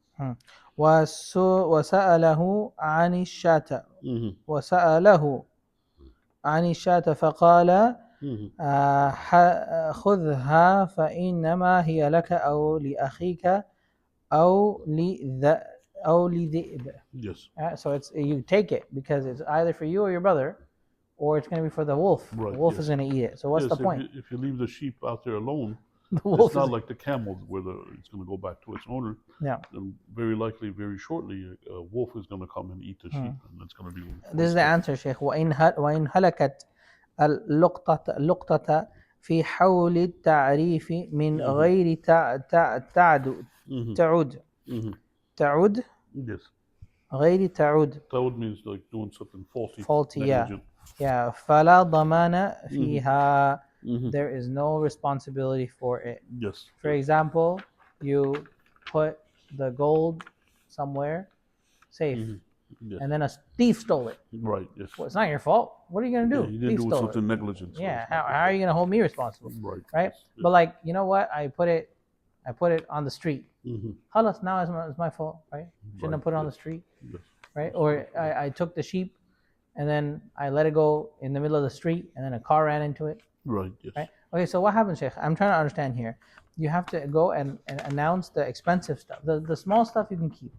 وسأله عن الشاة. وسأله عن الشاة فقال خذها فإنما هي لك أو لأخيك أو لذئب. Yes. So it's you take it because it's either for you or your brother, or it's going to be for the wolf. Right, the wolf yes. is going to eat it. So what's the point? If you leave the sheep out there alone, The wolf it's not is, like the camel where it's going to go back to its owner. yeah. And very likely, very shortly, a wolf is going to come and eat the sheep, and it's going to be. This is the answer, Sheikh. وإن هلكت اللقطة في حول التعريف من غير تعود. Yes. غير تعود. Ta'ud means like doing something faulty. Yeah. Yeah. فلا ضمان فيها. There is no responsibility for it. Yes. For example, you put the gold somewhere safe, Yes. and then a thief stole it. Right. Yes. Well, it's not your fault. What are you going to do? Yeah, you didn't Thief do stole something it. negligent. So Yeah. How are you going to hold me responsible? Right. Right. Yes. But like, you know what? I put it on the street. Halas, now it's my fault, right? Shouldn't have put it on the street, Yes. right? Or I took the sheep, and then I let it go in the middle of the street, and then a car ran into it. Right. Yes. Right. Okay. So what happens, Sheikh? I'm trying to understand here. You have to go and announce the expensive stuff. The small stuff you can keep.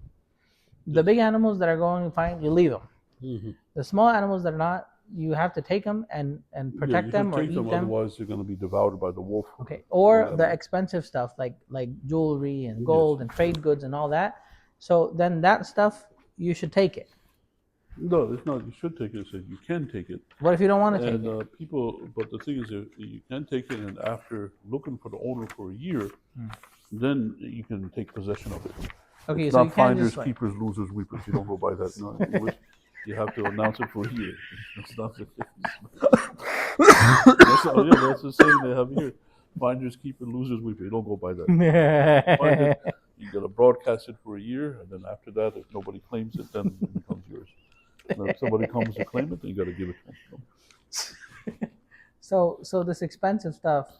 The big animals that are going fine, you leave them. The small animals that are not, you have to take them and protect them or eat them. Otherwise, they're going to be devoured by the wolf. Okay. Or the expensive stuff like jewelry and gold and trade goods and all that. So then that stuff you should take it. No, it's not. You should take it. You can take it. What if you don't want to take it? And but the thing is, if you can take it, and after looking for the owner for a year, then you can take possession of it. Okay, it's so not you can't finders, just keepers, losers, weepers. You don't go by that. No, you have to announce it for a year. It's not the that's the saying they have here. Finders, keepers, losers, weepers. You don't go by that. You got to broadcast it for a year, and then after that, if nobody claims it, then it becomes yours. And if somebody comes to claim it, then you got to give it to them. So this expensive stuff,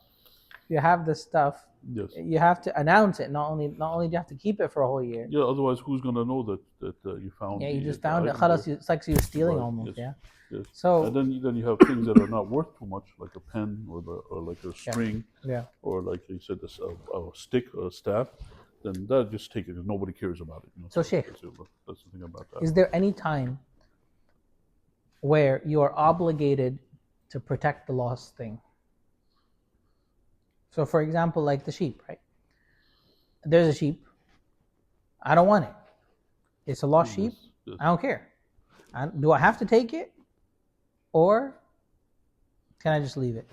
you have this stuff. Yes. You have to announce it. Not only do you have to keep it for a whole year. Yeah. Otherwise, who's going to know that you found? Yeah, you just found it. It's like you're stealing almost. Yes. Yeah. Yes. So and then you have things that are not worth too much, like a pen or like a string, or like you said, a stick or a staff. Then that just take it because nobody cares about it. So Sheikh, that's the thing about that. Is there any time where you are obligated to protect the lost thing? So for example, like the sheep, right? There's a sheep. I don't want it. It's a lost sheep. Yes. I don't care. Do I have to take it? Or can I just leave it?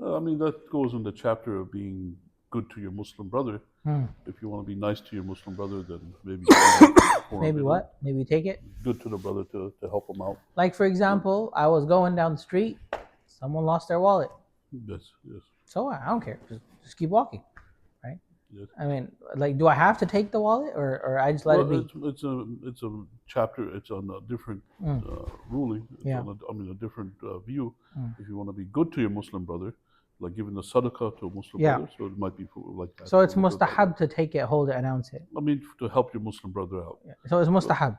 I mean, that goes in the chapter of being good to your Muslim brother. If you want to be nice to your Muslim brother, then maybe maybe what? Maybe take it? Good to the brother to help him out. Like for example, I was going down the street, someone lost their wallet. Yes, yes. So I don't care. Just keep walking, right? Yes. I mean, like, do I have to take the wallet, or I just let it be? It's a chapter. It's on a different ruling. It's a different view. If you want to be good to your Muslim brother, like giving the sadaqah to a Muslim brother, so it might be like that. So it's mustahab to take it, hold it, announce it. I mean, to help your Muslim brother out. Yeah. So it's mustahab.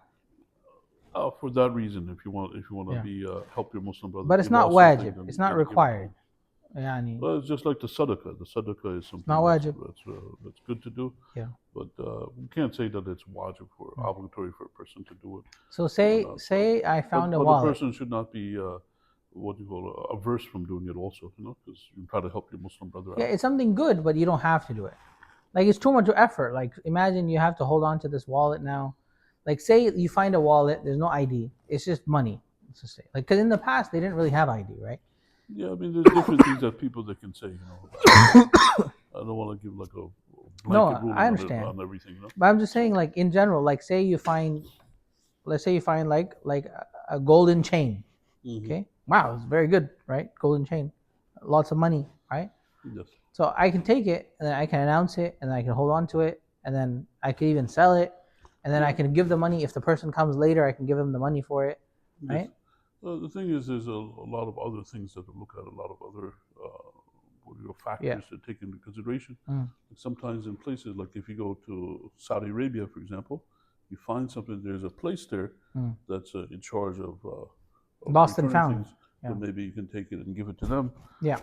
For that reason, if you want to be help your Muslim brother. But it's not wajib. It's not required. Well, it's just like the sadaqah. The sadaqah is something not wajib. That's good to do. Yeah. But we can't say that it's wajib or obligatory for a person to do it. So say I found a wallet. But the person should not be averse from doing it also, because you try to help your Muslim brother out. Yeah, it's something good, but you don't have to do it. Like, it's too much effort. Like, imagine you have to hold on to this wallet now. Like say you find a wallet, there's no ID, it's just money. Let's just say, like, because in the past they didn't really have ID, right? Yeah, I mean, there's different things that people that can say, I don't want to give like a blanket ruling I understand. on everything, But I'm just saying, like in general, like say you find, let's say you find like a golden chain. Mm-hmm. Okay, wow, it's very good, right? Golden chain, lots of money, right? Yes. So I can take it and then I can announce it and then I can hold on to it and then I can even sell it and then I can give the money. If the person comes later, I can give them the money for it, right? Yes. The thing is, there's a lot of other things that to look at, a lot of other factors to take into consideration. Like sometimes in places, like if you go to Saudi Arabia, for example, you find something, there's a place there that's in charge of lost and found. Things, then maybe you can take it and give it to them. Yeah.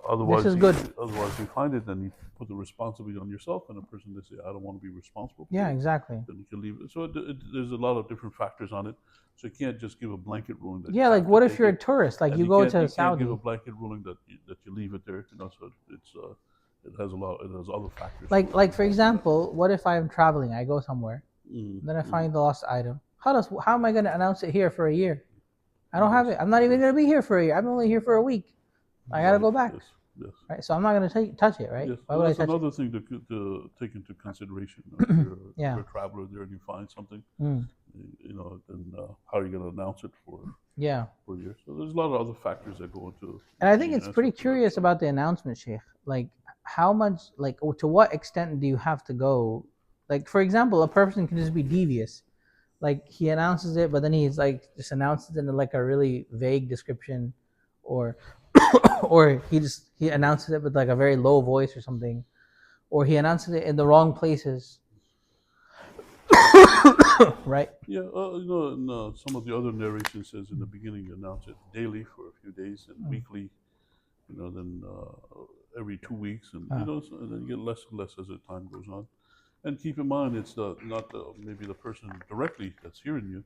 Otherwise, this is good. Otherwise, you find it, then you put the responsibility on yourself, and a person they say, "I don't want to be responsible." Yeah, exactly. Then you can leave it. So there's a lot of different factors on it. So you can't just give a blanket ruling. That like what if you're a tourist? Like you go to Saudi. You can't give a blanket ruling that you leave it there. So it's it has other factors. Like for example, what if I'm traveling? I go somewhere, then I find the lost item. How am I going to announce it here for a year? I don't have it. I'm not even going to be here for a year. I'm only here for a week. I got to go back. Yes. Right. So I'm not going to touch it. Right. Yes. Why would that's I touch another thing to take into consideration. If you're a traveler there and you find something, then how are you going to announce it for a year? So there's a lot of other factors that go into. And I think it's pretty curious about the announcement, Sheikh. Like how much, like to what extent do you have to go? Like for example, a person can just be devious. Like he announces it, but then he's like just announces it in like a really vague description, or or he announces it with like a very low voice or something, or he announces it in the wrong places. Right? Yeah, some of the other narration says in the beginning you announce it daily for a few days and weekly, then every 2 weeks, and and then you get less and less as the time goes on. And keep in mind, it's maybe the person directly that's hearing you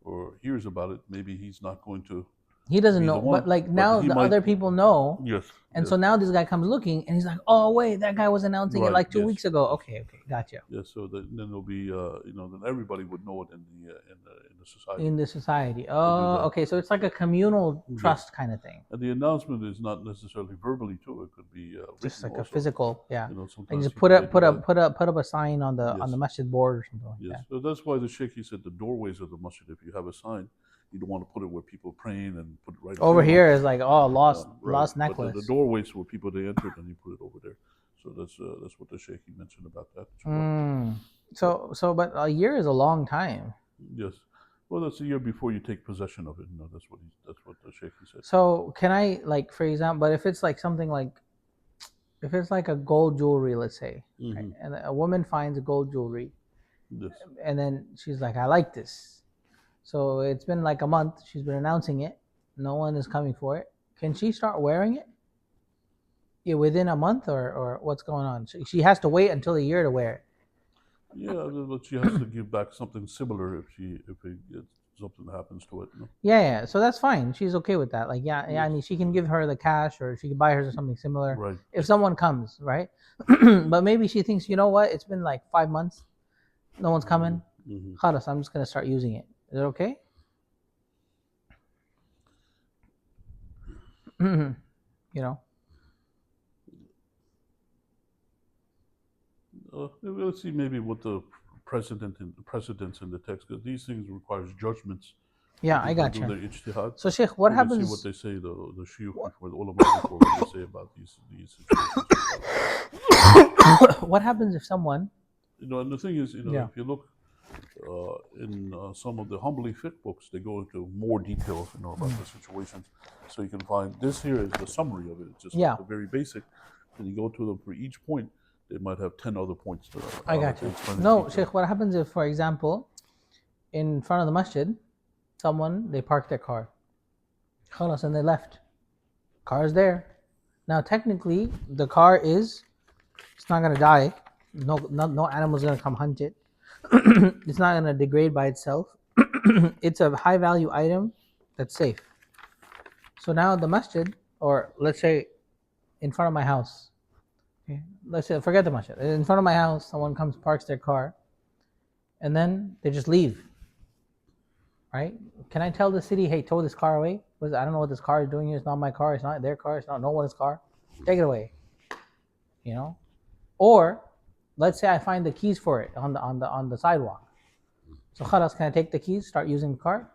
or hears about it. Maybe he's not going to. He doesn't know, but like now the other people know. Yes. And so now this guy comes looking, and he's like, "Oh wait, that guy was announcing it like 2 weeks ago." Okay, gotcha. Yes. So then there'll be, then everybody would know it in the society. In the society. Oh, okay. So it's like a communal trust kind of thing. And the announcement is not necessarily verbally too. It could be just like also. A physical, yeah. Like just put up a sign on the masjid board or something like that. So that's why the Sheikh, he said the doorways of the masjid, if you have a sign, you don't want to put it where people are praying and put it right over here is like lost necklace. But the doorways where people they entered, and you put it over there. So that's what the Sheikh mentioned about that. But a year is a long time. Yes. Well, that's a year before you take possession of it. That's what the Sheikh said. So can I, like, for example, but if it's like something like, if it's like a gold jewelry, let's say, right? And a woman finds gold jewelry, and then she's like, I like this. So it's been like a month. She's been announcing it. No one is coming for it. Can she start wearing it? Yeah, within a month, or what's going on? She has to wait until a year to wear it. Yeah, but she has to give back something similar if something happens to it. Yeah. So that's fine. She's okay with that. Like, I mean, she can give her the cash, or she can buy her something similar. Right. If someone comes, right? But maybe she thinks, you know what? It's been like 5 months. No one's coming. Khalas, I'm just gonna start using it. Is it okay? Let's see maybe what the precedents in the text, because these things requires judgments. Yeah, I got you. Ijtihad. So, Sheikh, what happens? See what they say, the shuyukh before the ulama before what they say about these situations. What happens if someone? And the thing is, if you look in some of the Hanbali fiqh books, they go into more details, about the situations. So you can find this here is the summary of it. It's just like the very basic. And you go to them for each point. They might have 10 other points. I got you. No, Sheikh, what happens if, for example, in front of the masjid, they parked their car. Khalas, and they left. Car's there. Now, technically, the car it's not going to die. No animal's going to come hunt it. It's not going to degrade by itself. It's a high value item that's safe. So now the masjid, or let's say in front of my house, okay, let's say, forget the masjid, in front of my house, someone comes, parks their car, and then they just leave. right? Can I tell the city, hey, tow this car away? Because I don't know what this car is doing here. It's not my car. It's not their car. It's not no one's car. Take it away. You know. Or, let's say I find the keys for it on the sidewalk. So khalas, can I take the keys? Start using the car?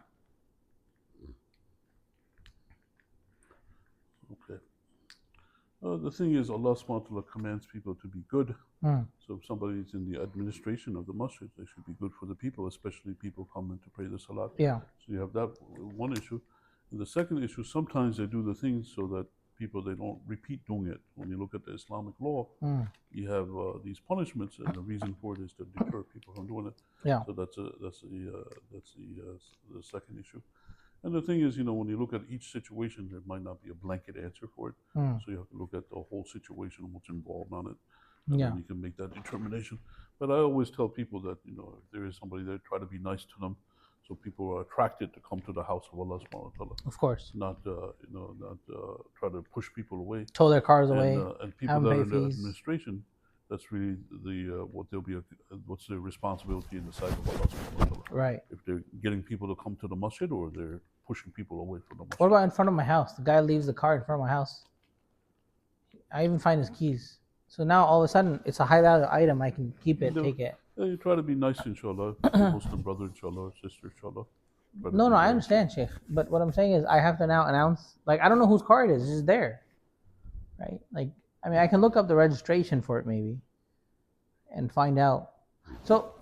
Okay. The thing is, Allah subhanahu wa ta'ala commands people to be good. So if somebody is in the administration of the masjid, they should be good for the people, especially people coming to pray the salat. Yeah. So you have that one issue. And the second issue, sometimes they do the things so that people, they don't repeat doing it. When you look at the Islamic law, you have these punishments, and the reason for it is to deter people from doing it. Yeah. So that's the second issue. And the thing is, when you look at each situation, there might not be a blanket answer for it. So you have to look at the whole situation, what's involved on it, and then you can make that determination. But I always tell people that, if there is somebody there, try to be nice to them, so people are attracted to come to the house of Allah subhanahu wa ta'ala. Of course. Not try to push people away. Tow their cars away. And people that are in the administration, that's really what's their responsibility in the sight of Allah subhanahu wa ta'ala. Right. If they're getting people to come to the masjid, or they're pushing people away from the masjid. What about in front of my house? The guy leaves the car in front of my house. I even find his keys. So now all of a sudden it's a high value item. I can keep it, take it. You try to be nice, inshallah. Muslim brother, inshallah, or sister, inshallah. No, I understand, Sheikh. But what I'm saying is, I have to now announce. Like, I don't know whose car it is. It's just there, right? Like, I mean, I can look up the registration for it maybe, and find out. So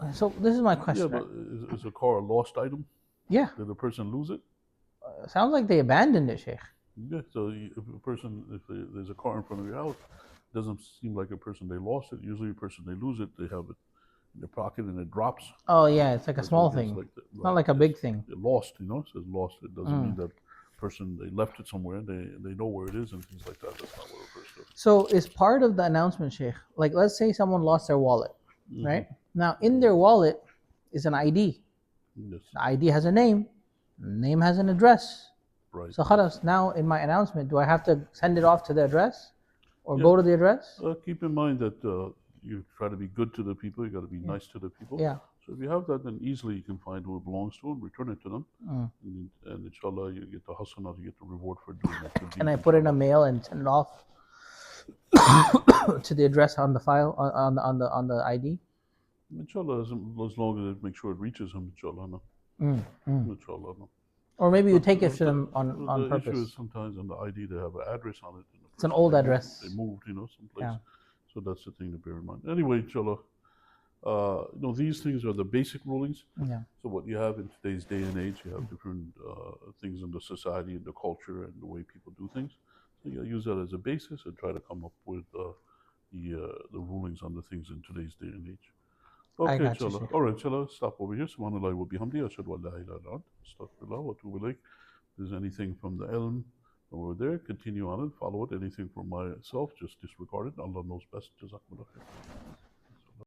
this is my question. Yeah, but is a car a lost item? Yeah. Did the person lose it? Sounds like they abandoned it, Sheikh. Yeah. So if there's a car in front of your house, it doesn't seem like a person they lost it. Usually, a person they lose it, they have it in their pocket and it drops. Oh yeah, it's like a small thing. Not like a big thing. Lost, it says lost. It doesn't mean that person, they left it somewhere and they know where it is and things like that. That's not what a person does. So is part of the announcement, Sheikh, like let's say someone lost their wallet, right? Now in their wallet is an ID. Yes. The ID has a name. The name has an address. Right. So khalas, now in my announcement, do I have to send it off to the address? Or go to the address? Keep in mind that you try to be good to the people. You got to be nice to the people. Yeah. So if you have that, then easily you can find who it belongs to and return it to them. And inshallah, you get the hasanah, you get the reward for doing it. Can I put it in a mail and send it off to the address on the file on the ID? Inshallah, as long as it makes sure it reaches him, inshallah. No. Inshallah, no. Or maybe you take it to them on purpose. The issue is sometimes on the ID they have an address on it. It's an old address. They moved, someplace. Yeah. So that's the thing to bear in mind. Anyway, inshallah, these things are the basic rulings. Yeah. So what you have in today's day and age, you have different things in the society and the culture and the way people do things. So you use that as a basis and try to come up with the rulings on the things in today's day and age. Okay, inshallah. All right, inshallah, stop over here. Subhanallah wa bihamdi, ashhadu an la ilaha illa ant, astaghfirullah wa atubu ilayk. If there's anything from the ilm over there, continue on it, follow it. Anything from myself, just disregard it. Allah knows best. Jazakumullah khair.